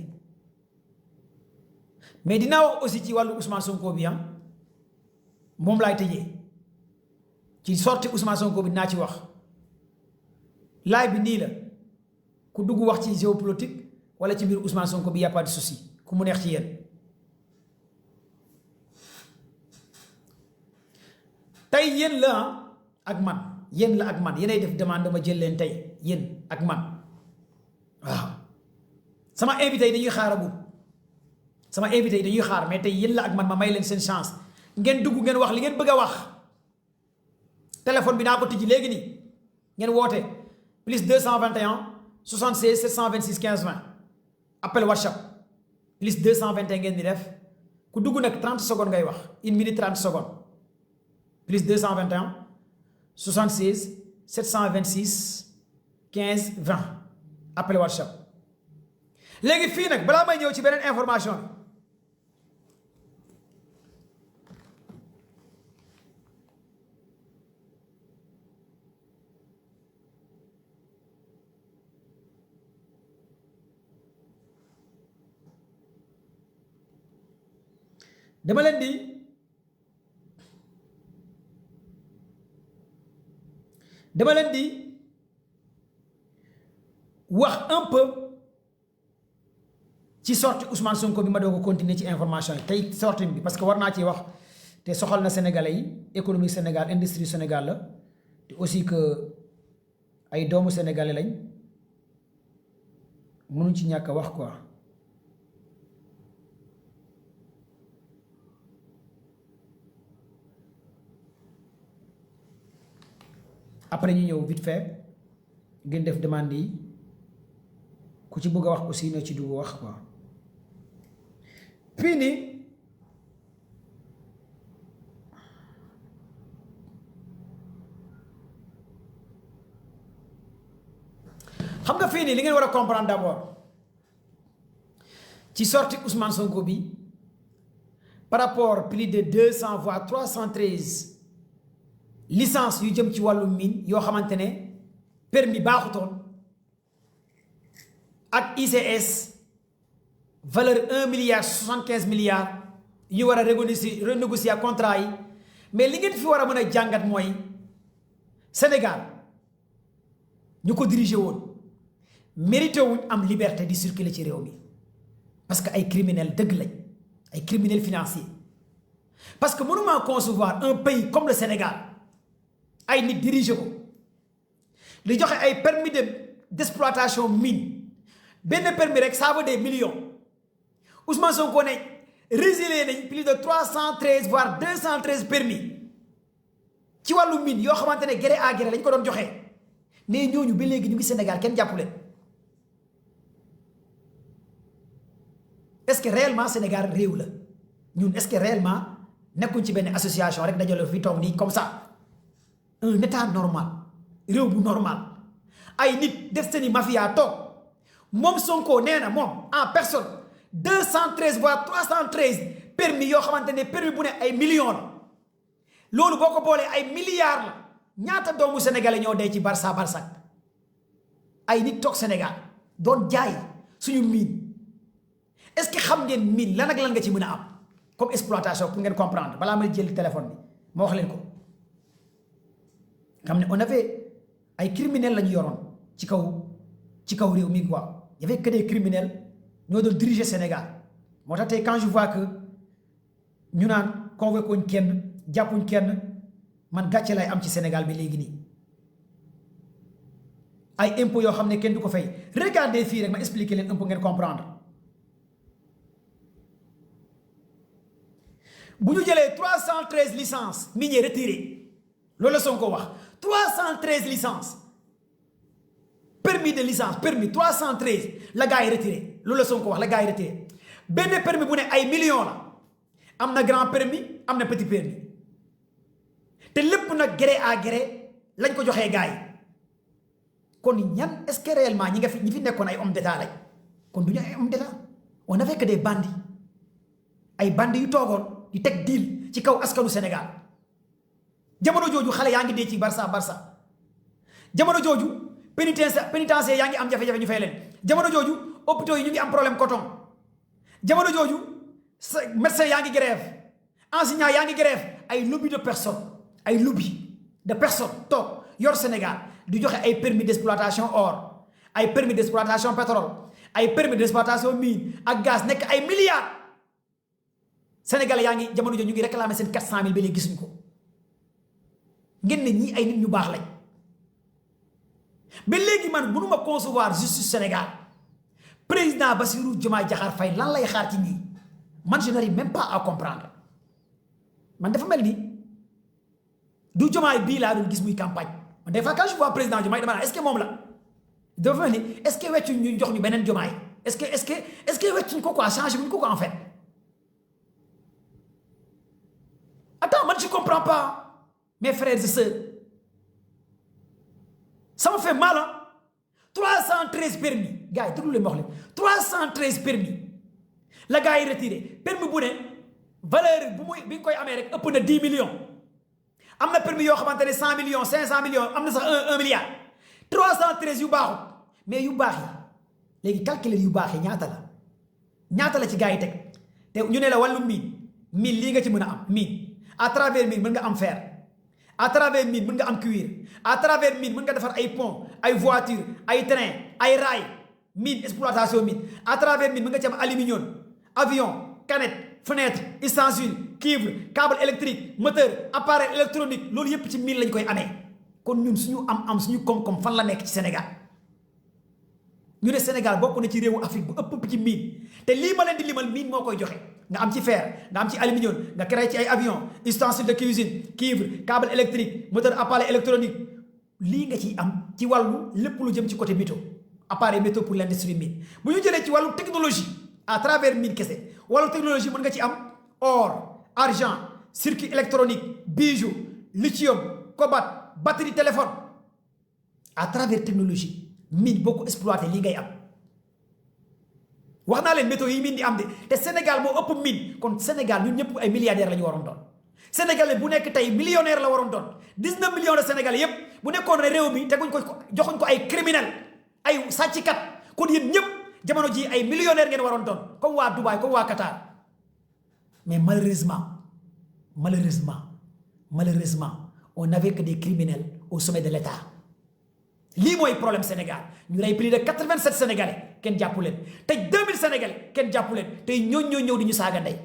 mais dinaa wax aussi ci wàllu Ousmane Sonko bi moom laay tëjee ci sorti Ousmane Sonko bi dinaa ci wax live bi nii la ku dugg wax ci géopolitique wala ci biir Ousmane Sonko bi y a pas de souci ku mu neex ci yéen tey yéen la ak man yéenay def demande ma jël leen tey yéen ak man waaw sama invité yi dañuy xaar mais tey yéen la ak man ma may leen seen chance ngeen dugg ngeen wax li ngeen bëgg a wax téléphone bi naa ko tijji léegi nii ngeen woote plus 221 76 726 15 20 appel WhatsApp plus 221 ngeen di def ku dugg nag 30 secondes ngay wax 1 minute 30 secondes plus 221 76 726 15 20 appel WhatsApp léegi fii nag balaa may ñëw ci beneen information dama leen di wax un peu ci sortie Ousmane Sonko bi ma doog a continuer ci information yi tey sortie bi parce que war naa ci wax te soxal na Sénégalais yi économie Sénégal industrie Sénégal la te aussi que ay doomu Sénégalais lañ mënuñ ci ñàkk a wax quoi. après ñu ñëw vite fait ngeen def demande yi ku ci bëgg a wax aussi na ci dugg wax quoi fii nii xam nga fii nii li ngeen war a comprendre d'abord ci sortie Ousmane Sonko bi par rapport plus de 200 voire 313 licence yu jëm ci wàllu mine yoo xamante ne permis baaxutoon ak ICS valeur 1 milliard 75 milliards yu war a renégocier contrat yi mais li ngeen fi war a mën a jàngat mooy Sénégal ñu ko diriger woon mérité wuñ am liberté di circuler ci réew mi parce que ay criminels dëgg lañ ay criminels financiers parce que mënuma concevoir un pays comme le Sénégal ay nit diriger ko li joxe ay permis d'exploitation mine benn permis rek ça vaut des millions Ousmane Sonko ne résilié nañ plus de 313 voire 213 permis ci wàllu mine yoo xamante ne gré à gré lañ ko doon joxe ne ñooñu ba léegi ñu ngi Sénégal kenn jàppu leen est-ce que réellement Sénégal réew la ñun est-ce que réellement nekkuñ ci benn association rek dajale fi toog nii comme ça un état normal réew bu normal ay nit def seeni mafia toog moom Sonko nee na moom en personne 213 voire 313 permis yoo xamante ne permis bu ne ay millions la loolu boo ko boolee ay milliards la ñaata doomu sénégalais ñoo dee ci Barça Barsak ay nit toog Sénégal doon jaay suñu mine est-ce que xam ngeen mine lan ak lan nga ci mën a am comme exploitation pour ngeen comprendre balaa may jël téléphone bi ma wax leen ko xam ne on avait ay criminels la ñu yoroon ci kaw réew mi quoi y avait que des criminels ñoo doon diriger Sénégal moo tax tey quand je vois que ñu naan convoqué wuñ kenn jàppuñ kenn man gàcce lay am ci Sénégal bi léegi nii ay impôts yoo xam ne kenn du ko fay regardez fii rek ma expliquer leen un peu ngeen comprendre bu ñu jëlee 313 licences minières retirées loolu la Sonko wax 313 licences permis de licence permis 313 la gars yi retiré loolu la Sonko wax la gars yi retiré benn permis bu ne ay millions la am na grand permis am na petit permis te lépp nag gré à gré lañ ko joxee gars yi kon ñan est-ce que réellement ñi fi nekkoon ay hommes d'état lañ kon du ñu ay hommes d'état on avait que des bandits ay bandits yu toogoon di teg deal ci kaw askanu Sénégal jamono jooju xale yaa ngi dee ci Barça jamono jooju pénitencier yaa ngi am jafe-jafe ñu fay leen jamono jooju hôpitaux yi ñu ngi am problème coton jamono jooju médecin yaa ngi grève enseignant yaa ngi grève ay lobby de personnes toog yor Sénégal di joxe ay permis d'exploitation or ay permis d'exploitation pétrole ay permis d'exploitation mine ak gaz nekk ay milliards Sénégalais yaa ngi jamono jooju ñu ngi réclamer seen 400 000 ba léegi gisuñu ko ngeen ne ñii ay nit ñu baax lañ ba léegi man mënuma concevoir justice Sénégal président Bassirou Diomaye Diakhar Faye lan lay xaar ci ñii man je n'arrive même pas à comprendre man dafa mel ni du Diomaye bii laa doon gis muy campagne man des fois quand je vois président Diomaye dama naan est-ce que moom la dafa mel ni est-ce que weccuñ ñu jox ñu beneen Diomaye est-ce que weccuñ ko quoi changé wuñ ko quoi en fait attends man je comprends pas mes frères et sœurs ça me fait mal hein 313 permis gars yi déglu leen ma wax leen 313 permis la gars yi retiré permis bu ne valeur bi nga koy amee rek ëpp na 10 millions am na permis yoo xamante ne 100 millions 500 millions am na sax 1 milliard 313 yu baaxut mais yu baax yi léegi calculer yu baax yi ñaata la ci gars yi teg te ñu ne la wàllu mine lii nga ci mën a am mine à travers mine mën nga am fer à travers mine mën nga am cuir à travers mine mën nga defar ay pont ay voiture ay train ay rail mine exploitation mine à travers mine mën nga ci am aluminium avion canette fenêtre ustensile cuivre câble électrique moteur appareil électronique loolu yépp ci mine lañ koy amee kon ñun suñu am suñu koom-koom fan la nekk ci Sénégal ñu ne Sénégal bokk na ci réewu Afrique bu ëpp ci mine te lii ma leen di limal mine moo koy joxe nga am ci fer nga am ci aluminium nga créé ci ay avion ustensile de cuisine cuivre câble électrique moteur appareil électronique lii nga ciy am ci wàllu lépp lu jëm ci côté métaux appareil métaux pour l'industrie mine bu ñu jëlee ci wàllu technologie à travers mine kese wàllu technologie mën nga ci am or argent circuit électronique bijoux lithium cobalt batterie téléphone à travers technologie mine boo ko exploité lii ngay am wax naa leen métaux yi mine di am de te Sénégal moo ëpp mine kon Sénégal ñun ñëpp ay milliardaires la ñu waroon doon Sénégalais bu nekk tey millionnaire la waroon doon 19 millions de Sénégalais yépp bu nekkoon ne réew mi teguñ ko joxuñ ko ay criminel ay sàcckat kon yéen ñëpp jamono ji ay millionnaire ngeen waroon doon comme waa Dubaï comme waa Qatar mais malheureusement on n'avait que des criminels au sommet de l'État lii mooy problème Sénégal ñu rey plus de 87 Sénégalais kenn jàppu leen tey 2000 Sénégalais kenn jàppu leen tey ñooñu ñoo ñëw di ñu saaga ndey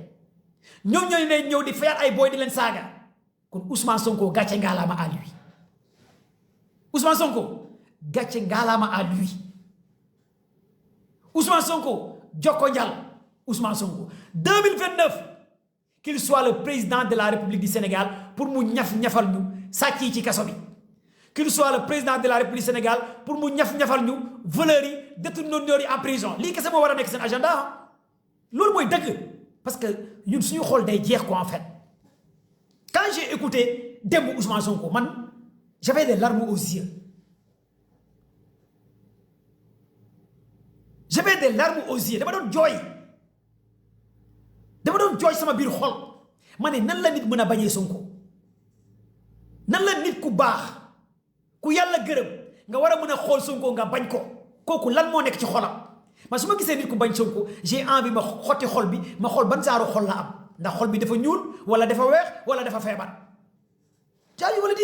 ñoom ñooñu ne ñëw di fayaat ay booy di leen saaga kon Ousmane Sonko gàcce ngaalaama à lui Ousmane Sonko gàcce ngaalaama à lui Ousmane Sonko jokko njal Ousmane Sonko 2029 qu'il soit le président de la République du Sénégal pour mu ñafal ñu sàcc yi ci kaso bi qu'il soit le président de la République du Sénégal pour mu ñafal ñu voleurs yi détourneurs yi en prison lii kese moo war a nekk seen agenda loolu mooy dëgg parce que ñun suñu xool day jeex quoi en fait quand j'ai écouté démb Ousmane Sonko man j'avais des larmes aux yeux dama doon jooy sama biir xol ma ne nan la nit mën a bañee Sonko nan la nit ku baax ku yàlla gërëm nga war a mën a xool Sonko nga bañ ko kooku lan moo nekk ci xolam man su ma gisee nit ku bañ Sonko j'ai envie ma xotti xol bi ma xool ban saaru xol la am ndax xol bi dafa ñuul wala dafa weex wala dafa feebar jaayu wala di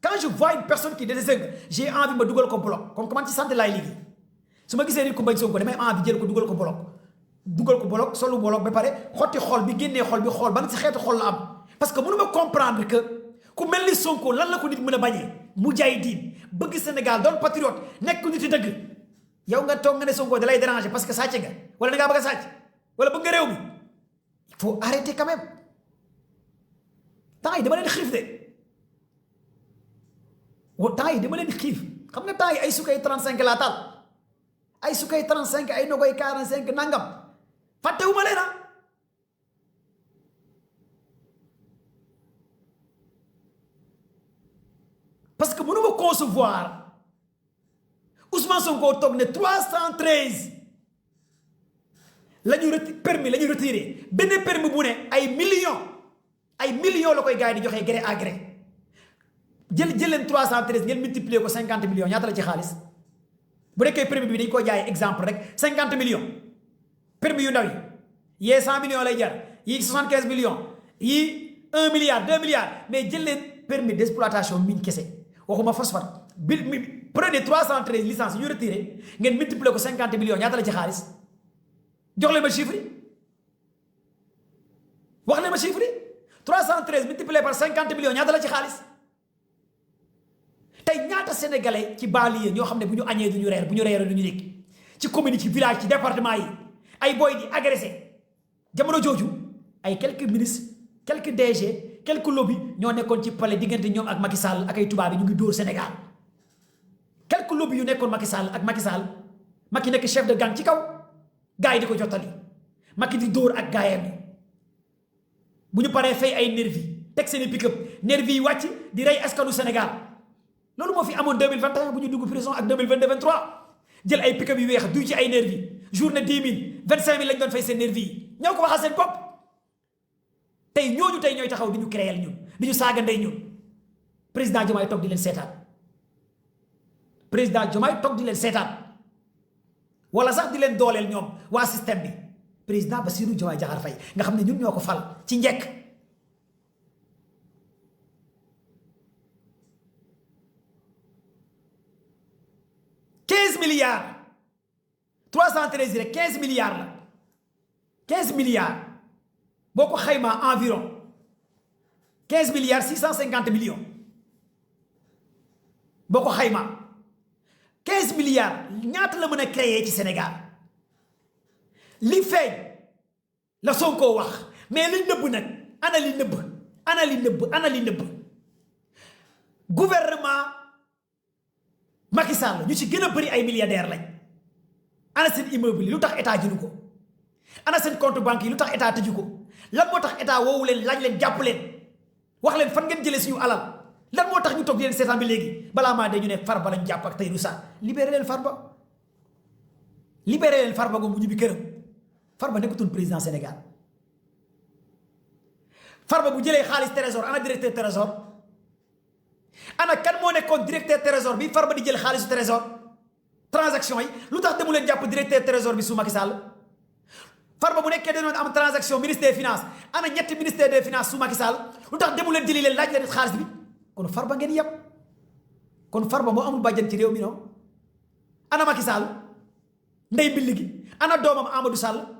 quand je vois une personne qui désespère j'ai envie ma dugal ko bloc comme man ci santé laay liggéey su ma gisee nit ku bañ Sonko damay envie jël ko dugal ko bloc solu bloc ba pare xotti xol bi génnee xol bi xool ban si xeetu xol la am parce que mënu ma comprendre que ku mel ni Sonko lan la ko nit mën a bañee mu jaay diin bëgg Sénégal doon patriote nekk nit yi dëgg yow nga toog nga ne Sonko da lay déranger parce que sàcc nga wala da ngaa bëgg a sàcc wala bëgg nga réew mi il faut arrêter quand même temps yi dama leen xiif de temps yi dama leen xiif xam nga temps yi ay sukkay 35 laa taal ay sukkay 35 ay nogoy 45 nangam fàttewuma leen parce que mënu ma concevoir Ousmane Sonko toog ne 313 la ñu permis la ñu retiré benn permis bu ne ay millions la koy gars yi di joxe gré à gré jël leen 313 ngeen multiplier ko 50 millions ñaata la ci xaalis bu nekkee permis bi dañ ko jaay exemple rek 50 millions permis yu ndaw yi yee 100 millions lay jar yii 75 millions yii 1 milliard 2 milliards mais jël leen permis d'exploitation mine kese waxuma phosphate prenez 313 licences yu retiré ngeen multiplier ko 50 millions ñaata la ci xaalis jox leen ma chiffre yi wax leen ma chiffre yi 313 multiplié par 50 millions ñaata la ci xaalis tey ñaata sénégalais ci banlieue ñoo xam ne bu ñu añee du ñu reer bu ñu reeree du ñu nekk ci commune ci village ci département yi ay boy di agressé jamono jooju ay quelques ministres quelques DG quelques lobby ñoo nekkoon ci palais diggante ñoom ak Macky Sall ak ay tubaab yi ñu ngi dóor Sénégal quelques lobby yu nekkoon Macky Sall ak Macky Sall Macky nekk chef de gang ci kaw gars yi di ko jottali Macky di dóor ak gaayam yi bu ñu paree fay ay nervi teg seen i pick-up nervi yi wàcc di rey askanu Sénégal loolu moo fi amoon 2021 bu ñu dugg prison ak 2022 23 jël ay pick-up yu weex duy ci ay nervi journée 10 000 25 000 lañ doon fay seen nervi yi ñoo ko waxal seen bopp tey ñooñu tey ñooy taxaw di ñu créer ñun di ñu saaga ndey ñun président Diomaye toog di leen seetaan président Diomaye toog di leen seetaan wala sax di leen dooleel ñoom waa système bi président Bassirou Diomaye Diakhar Faye nga xam ne ñun ñoo ko fal ci njëkk milliards 313 yi rek 15 milliards la 15 milliards boo ko xaymaa environ 15 milliards 650 millions boo ko xaymaa 15 milliards ñaata la mën a créer ci Sénégal li feeñ la Sonko wax mais li nëbb nag ana li nëbb gouvernement Macky Sall ñu ci gën a bëri ay milliardaires lañ ana seen immeuble yi lu tax état jëlu ko ana seen compte banque yi lu tax état tëju ko lan moo tax état woowu leen laaj leen jàpp leen wax leen fan ngeen jëlee suñu alal lan moo tax ñu toog di leen seetaan bi léegi balaa maa de ñu ne Farba lañ jàpp ak Tahirou Sarr libéré leen Farba go mu ñibbi këram Farba nekkutoon président Sénégal Farba bu jëlee xaalis trésor ana directeur trésor ana kan moo nekkoon directeur trésor bi Farba di jël xaalisu trésor transaction yi lu tax demu leen jàpp directeur trésor bi su Macky Sall Farba bu nekkee dañoo am transaction ministère des finances ana ñetti ministère des finances su Macky Sall lu tax demu leen jëli leen laaj leen xaalis bi kon Farba ngeen yem kon Farba moo amul bàjjan ci réew mi noonu ana Macky Sall ndey mbilli gi ana doomam Amadou Sall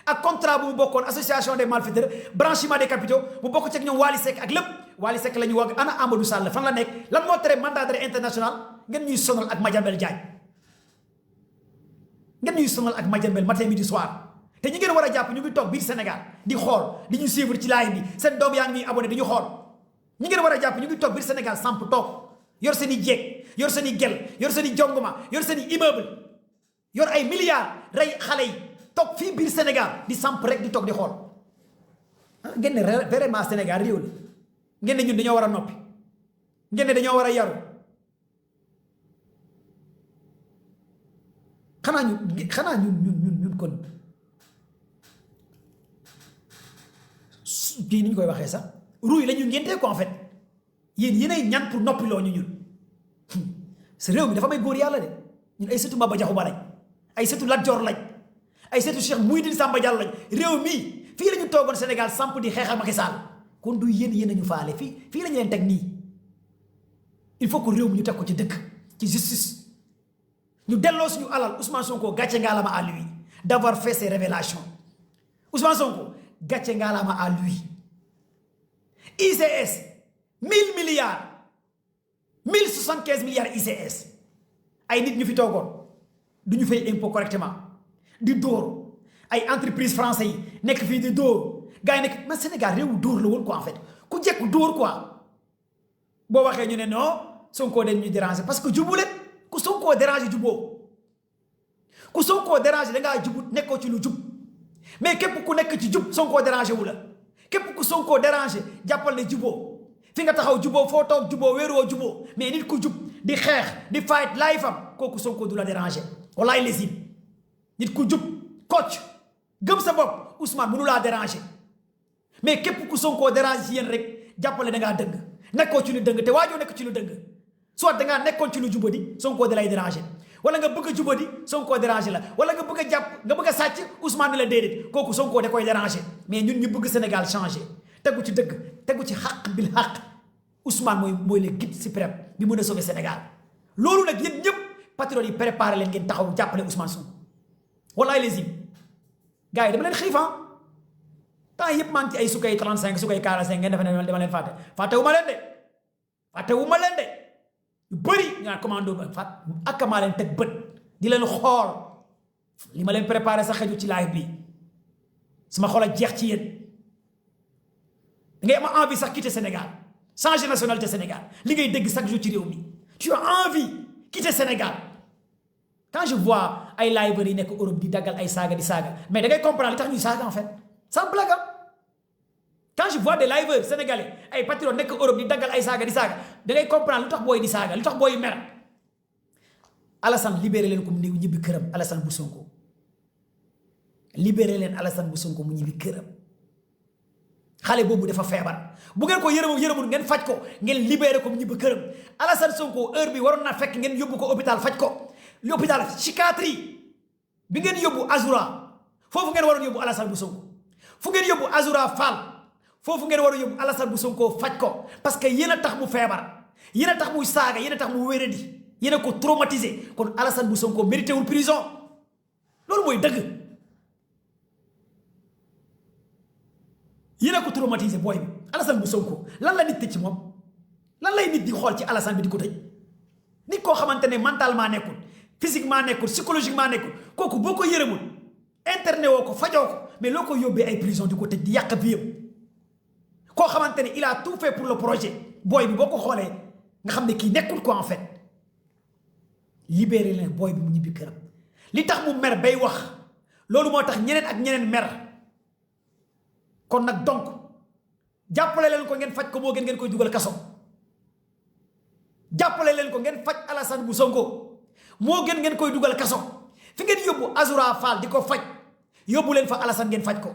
ak contrat bu mu bokkoon association des malfaiteurs blanchiment des capitaux mu bokk ci ak ñoom Wally Seck ak lépp Wally Seck la ñu wax ana Amadou Sall fan la nekk lan moo tere mandat d'arrêt international ngeen ñuy sonal ak Madiambel Diagne ngeen ñuy sonal ak Madiambel matin midi soir te ñi ngeen war a jàpp ñu ngi toog biir Sénégal di xool di ñu suivre ci live bi seen doom yaa ngi ñuy abonné di ñu xool ñi ngeen war a jàpp ñu ngi toog biir Sénégal samp toog yor seen i jeeg yor seen i gel yor seen i jongoma yor seen i immeuble yor ay milliards rey xale yi toog fii biir Sénégal di samp rek di toog di xool ngeen ne vraiment Sénégal réew la ngeen ne ñun dañoo war a noppi ngeen ne dañoo war a yaru xanaa ñun kon kii ni ñu koy waxee sax ruuy la ñu ngentee ko en fait yéen yéenay ñan pour noppiloo ñu ñun sa réew mi dafa may góor yàlla de ñun ay sëtu Maba Jaxu Ba lañ ay sëtu Lat Joor lañ ay sëtu Cheikh Mouhidine Samba Diallo lañ réew mii fii la ñu toogoon Sénégal samp di xeexal Macky Sall kon du yéen a ñu faale fii la ñu leen teg nii il faut que réew mi ñu teg ko ci dëkk ci justice ñu delloo suñu alal Ousmane Sonko gàcce ngaalama à lui d'avoir fait ces révélations Ousmane Sonko gàcce ngaalama à lui ICS 1000 milliards 1075 milliards ICS ay nit ñu fi toogoon du ñu fay impôt correctement di dóor ay entreprise français yi nekk fii di dóor gars yi nekk mais Sénégal réewu dóor la woon quoi en fait ku jekk dóor quoi boo waxee ñu ne non Sonko dañ ñu déranger parce que jubu leen ku Sonko déranger juboo ku Sonko déranger dangaa jubut nekkoo ci lu jub mais képp ku nekk ci jub Sonko déranger wu la képp ku Sonko déranger jàppal ne juboo fi nga taxaw juboo foo toog juboo wéeruwoo juboo mais nit ku jub di xeex di fight laay fam kooku Sonko du la déranger wallaay lesim nit ku jub coach gëm sa bopp Ousmane mënu laa déranger mais képp ku Sonko déranger ci yéen rek jàppale da ngaa dëgg nekkoo ci lu dëgg te waajoo nekk ci lu dëgg soit da ngaa nekkoon ci lu jubadi Sonko da lay déranger wala nga bëgg a jubadi Sonko déranger la wala nga bëgg a jàpp nga bëgg a sàcc Ousmane ne la déedéet kooku Sonko da koy déranger mais ñun ñu bëgg Sénégal changer tegu ci dëgg tegu ci xaq bil xaq Ousmane mooy le guide suprême bi mën a sauver Sénégal loolu nag yéen ñëpp patriotes yi préparé leen ngeen taxaw jàppale Ousmane Sonko wallaay les gars yi dama leen xiifan temps yëpp maa ngi ci ay sukkay 35 sukkay 45 ngeen defe ne dama leen fàtte wu ma leen de yu bëri ñu naan commando ba fat ak maa leen teg bët di leen xool li ma leen préparé sa xeju ci live bi sama xol a jeex ci yéen da ngay am envie sax quitter Sénégal changer nationalité Sénégal li ngay dégg chaque jour ci réew mi tu as envie quitter Sénégal quand je vois ay liveurs yi nekk Europe di daggal ay saaga di saaga mais da ngay comprendre li tax ñuy saaga en fait sans blague quand je vois des liveurs sénégalais ay patriotes nekk Europe di daggal ay saaga di saaga da ngay comprendre lu tax booy di saaga lu tax booy mer Alassane libéré leen ko mu ñibbi këram Alassane bu Sonko libéré leen Alassane bu Sonko mu ñibbi këram xale boobu dafa feebar bu ngeen ko yërëmul ngeen faj ko ngeen libéré ko mu ñibbi këram Alassane Sonko heure bi waroon naa fekk ngeen yóbbu ko hôpital faj ko l'hôpital psychiatrie bi ngeen yóbbu Azura foofu ngeen waroon yóbbu Alassane bu Sonko fu ngeen yóbbu Azura Fall foofu ngeen waroon yóbbu Alassane bu Sonko faj ko parce que yéen a tax mu feebar yéen a tax muy saaga yéen a tax mu wéradi yéen a ko traumatisé kon Alassane bu Sonko mérité wul prison loolu mooy dëgg yéen a ko traumatisé booy bi Alassane bu Sonko lan la nit tëj ci moom lan lay nit di xool ci Alassane bi di ko tëj nit koo xamante ne mentalement nekkul physiquement nekkul psychologiquement nekkul kooku boo ko yërëmul interné woo ko fajoo ko mais loo ko yóbbee ay prison di ko tëj di yàq bi yëpp koo xamante ne il a tout fait pour le projet booy bi boo ko xoolee nga xam ne kii nekkul quoi en fait libéré leen booy bi mu ñibbi këram li tax mu mer bay wax loolu moo tax ñeneen ak ñeneen mer kon nag donc jàppale leen ko ngeen faj ko moo gën ngeen koy dugal kaso jàppale leen ko ngeen faj Alassane bu Sonko moo gën ngeen koy dugal kaso fi ngeen yóbbu Azura Fall di ko faj yóbbu leen fa Alassane ngeen faj ko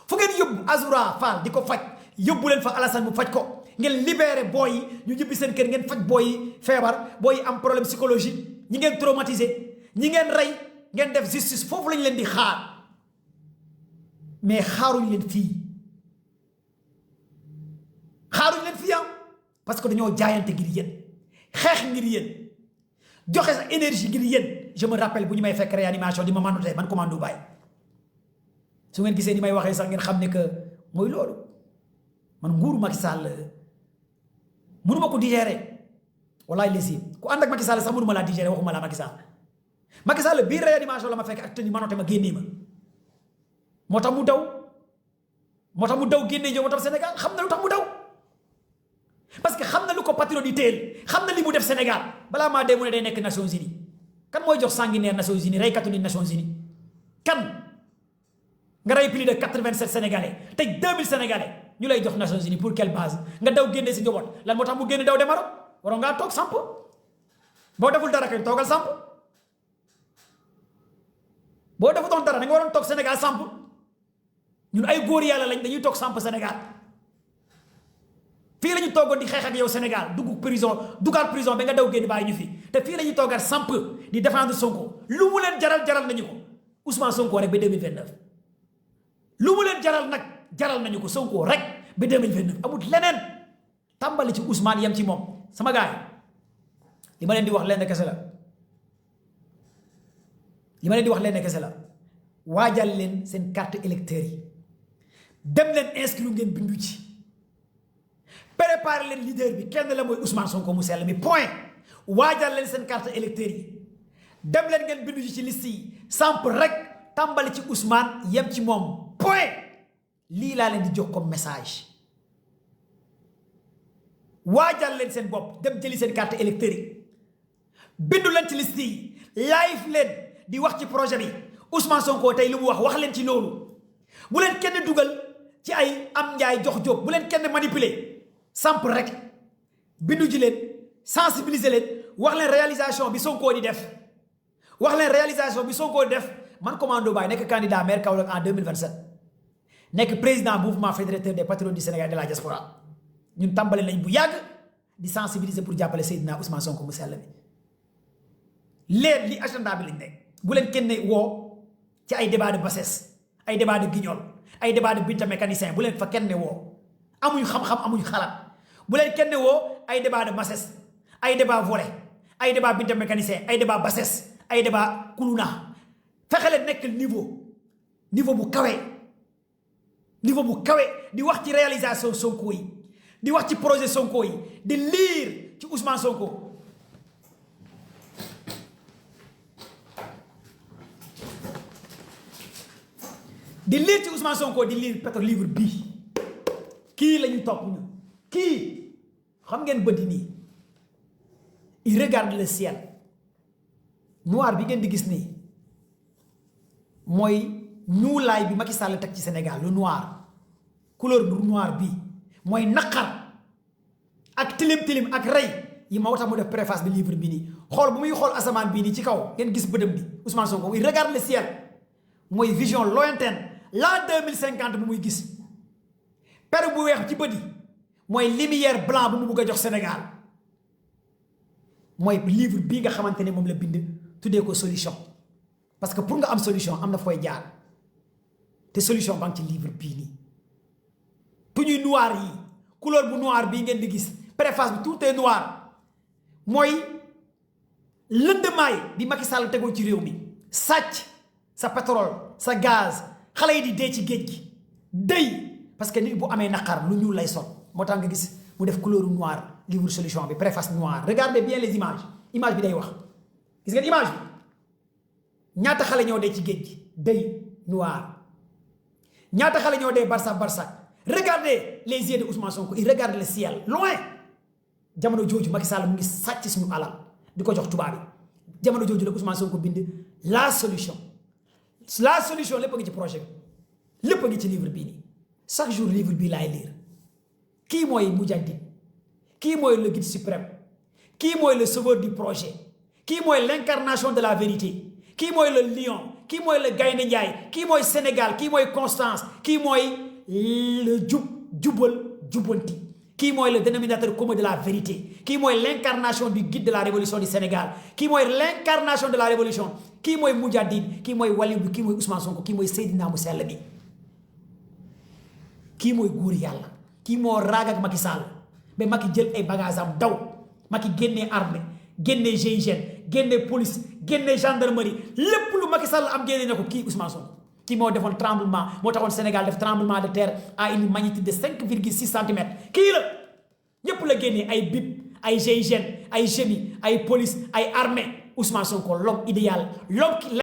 fu ngeen yóbbu Azura Fall di ko faj yóbbu leen fa Alassane mu faj ko ngeen libéré booy yi ñu ñibbi seen kër ngeen faj booy yi feebar booy yi am problème psychologique ñi ngeen traumatisé ñi ngeen rey ngeen def justice foofu lañ leen di xaar mais xaaruñ leen fii parce que dañoo jaayante ngir yéen xeex ngir yéen joxe sa énergie ngir yéen je me rappelle bu ñu may fekk réanimation di ma manote man commando Baye su ngeen gisee ni may waxee sax ngeen xam ne que mooy loolu man nguuru Macky Sall mënuma ko digérer wallaay lesi ku ànd ak Macky Sall sax mënuma laa digérer waxuma laa Macky Sall biir réanimation la ma fekk ak tëni manote ma génnee ma moo tax mu daw génnee ñëw moo tax Sénégal xam na lu tax mu daw parce que xam na lu ko patriote yi téel xam na li mu def Sénégal balaa maa dee mu ne day nekk Nations Unies kan mooy jox sanguinaire Nations Unies reykatu nit Nations Unies kan nga rey plus de 87 Sénégalais tëj 2000 Sénégalais ñu lay jox Nations Unies pour quelle base nga daw génne si njaboot lan moo tax mu génne daw de Maroc waroon ngaa toog samp boo deful dara kay toogal samp boo defutoon dara da nga waroon toog Sénégal samp ñun ay góor yàlla lañ dañuy toog samp Sénégal fii la ñu toogoon di xeex ak yow Sénégal dugaat prison ba nga daw génn bàyyi ñu fi te fii la ñu toogaat samp di défendre Sonko lu mu leen jaral nañu ko Ousmane Sonko rek ba 2029 lu mu leen jaral nañu ko Sonko rek ba 2029 amul leneen tàmbali ci Ousmane yem ci moom sama gaay li ma leen di wax leen kese la waajal leen seen carte électeur yi dem leen inscrire ngeen bindu ci préparer leen leader bi kenn la mooy Ousmane Sonko mu sell mi point waajal leen seen carte électeur yi dem leen ngeen bindu ci liste yi samp rek tàmbali ci Ousmane yem ci moom point lii laa leen di jox comme message waajal leen seen bopp dem jëli seen carte électeur yi bindu leen ci liste yi live leen di wax ci projet bi Ousmane Sonko tey lu mu wax leen ci loolu bu leen kenn dugal ci ay am njaay jox jóg bu leen kenn manipuler samp rek bindu ji leen sensibiliser leen wax leen réalisation bi Sonko di def man Commando Baye nekk candidat maire Kaolack en 2027 nekk président mouvement fédérateur des patriotes du Sénégal et de la diaspora ñun tàmbale nañ bu yàgg di sensibiliser pour jàppale Seydina Ousmane Sonko mu sell mi leen li agenda bi lañ nekk bu leen kenn woo ci ay débat de bassesse ay débat de guignol ay débat de binta mécanicien bu leen fa kenn woo amuñ xam-xam amuñ xalaat bu leen kenn woo ay débat de bassesse ay débat volé ay débat binta mécanicien ay débat bassesse ay débat kuluna fexe leen nekk niveau bu kawe di wax ci réalisation Sonko yi di wax ci projet Sonko yi di lire ci Ousmane Sonko di lire ci Ousmane Sonko di lire peut-être livre bii kii la ñu topp ñu kii xam ngeen bëdi nii il regarde le ciel noir bi ngeen di gis nii mooy ñuulaay bi Macky Sall teg ci Sénégal lu noir couleur bu noir bi mooy naqar ak tilim ak rey yi moo tax mu def préface bi livre bi nii xool bu muy xool asamaan bii nii ci kaw ngeen gis bëdëm bi Ousmane Sonko il regarde le ciel mooy vision lointaine l'an 2050 bu muy gis per bu weex ci bët yi mooy lumière blanc bu mu bugg a jox Sénégal mooy livre bii nga xamante ne moom la bind tuddee ko solution parce que pour nga am solution am na fooy jaar te solution ba ci livre bii nii tuñuy noir yi couleur bu noir bii ngeen di gis préface bi tout est noir mooy lëndëmaay bi Macky Sall tegoo ci réew mi sàcc sa pétrole sa gaz xale yi di dee ci géej gi dëy parce que nit bu amee naqar lu ñuul lay sol moo tax nga gis mu def couleur noir livre solution bi préface noir regardez bien les images image bi day wax gis ngeen image bi ñaata xale ñoo dee ci géej gi dëy noir ñaata xale ñoo dee barsak regardez les yeux de Ousmane Sonko il regarde le ciel loin jamono jooju Macky Sall mu ngi sàcc suñu alal di ko jox tubaab bi jamono jooju la Ousmane Sonko bind la solution lépp a ngi ci projet bi lépp a ngi ci livre bii nii chaque jour livre bii laay lire kii mooy Moudjahidine kii mooy le guide suprême kii mooy le sauveur du projet kii mooy l'incarnation de la vérité kii mooy le lion kii mooy le gaynde njaay kii mooy Sénégal kii mooy Constance kii mooy le jubbanti kii mooy le dénominateur commun de la vérité kii mooy l'incarnation du guide de la révolution du Sénégal kii mooy l'incarnation de la révolution kii mooy Moudjahidine kii mooy waliw bi kii mooy Ousmane Sonko kii mooy Seydina mu sell mi kii mooy góor yàlla kii moo raag ak Macky Sall ba Macky jël ay bagages am daw Macky génnee armée génnee GIGN génnee police génnee gendarmerie lépp lu Macky Sall am génnee na ko kii Ousmane Sonko kii moo defoon tremblement moo taxoon Sénégal def tremblement de terre à une magnitude de 5,6 centimètres kii la ñépp la génnee ay BIP ay GIGN ay GMI ay police ay armée Ousmane Sonko l'homme idéal l'homme qui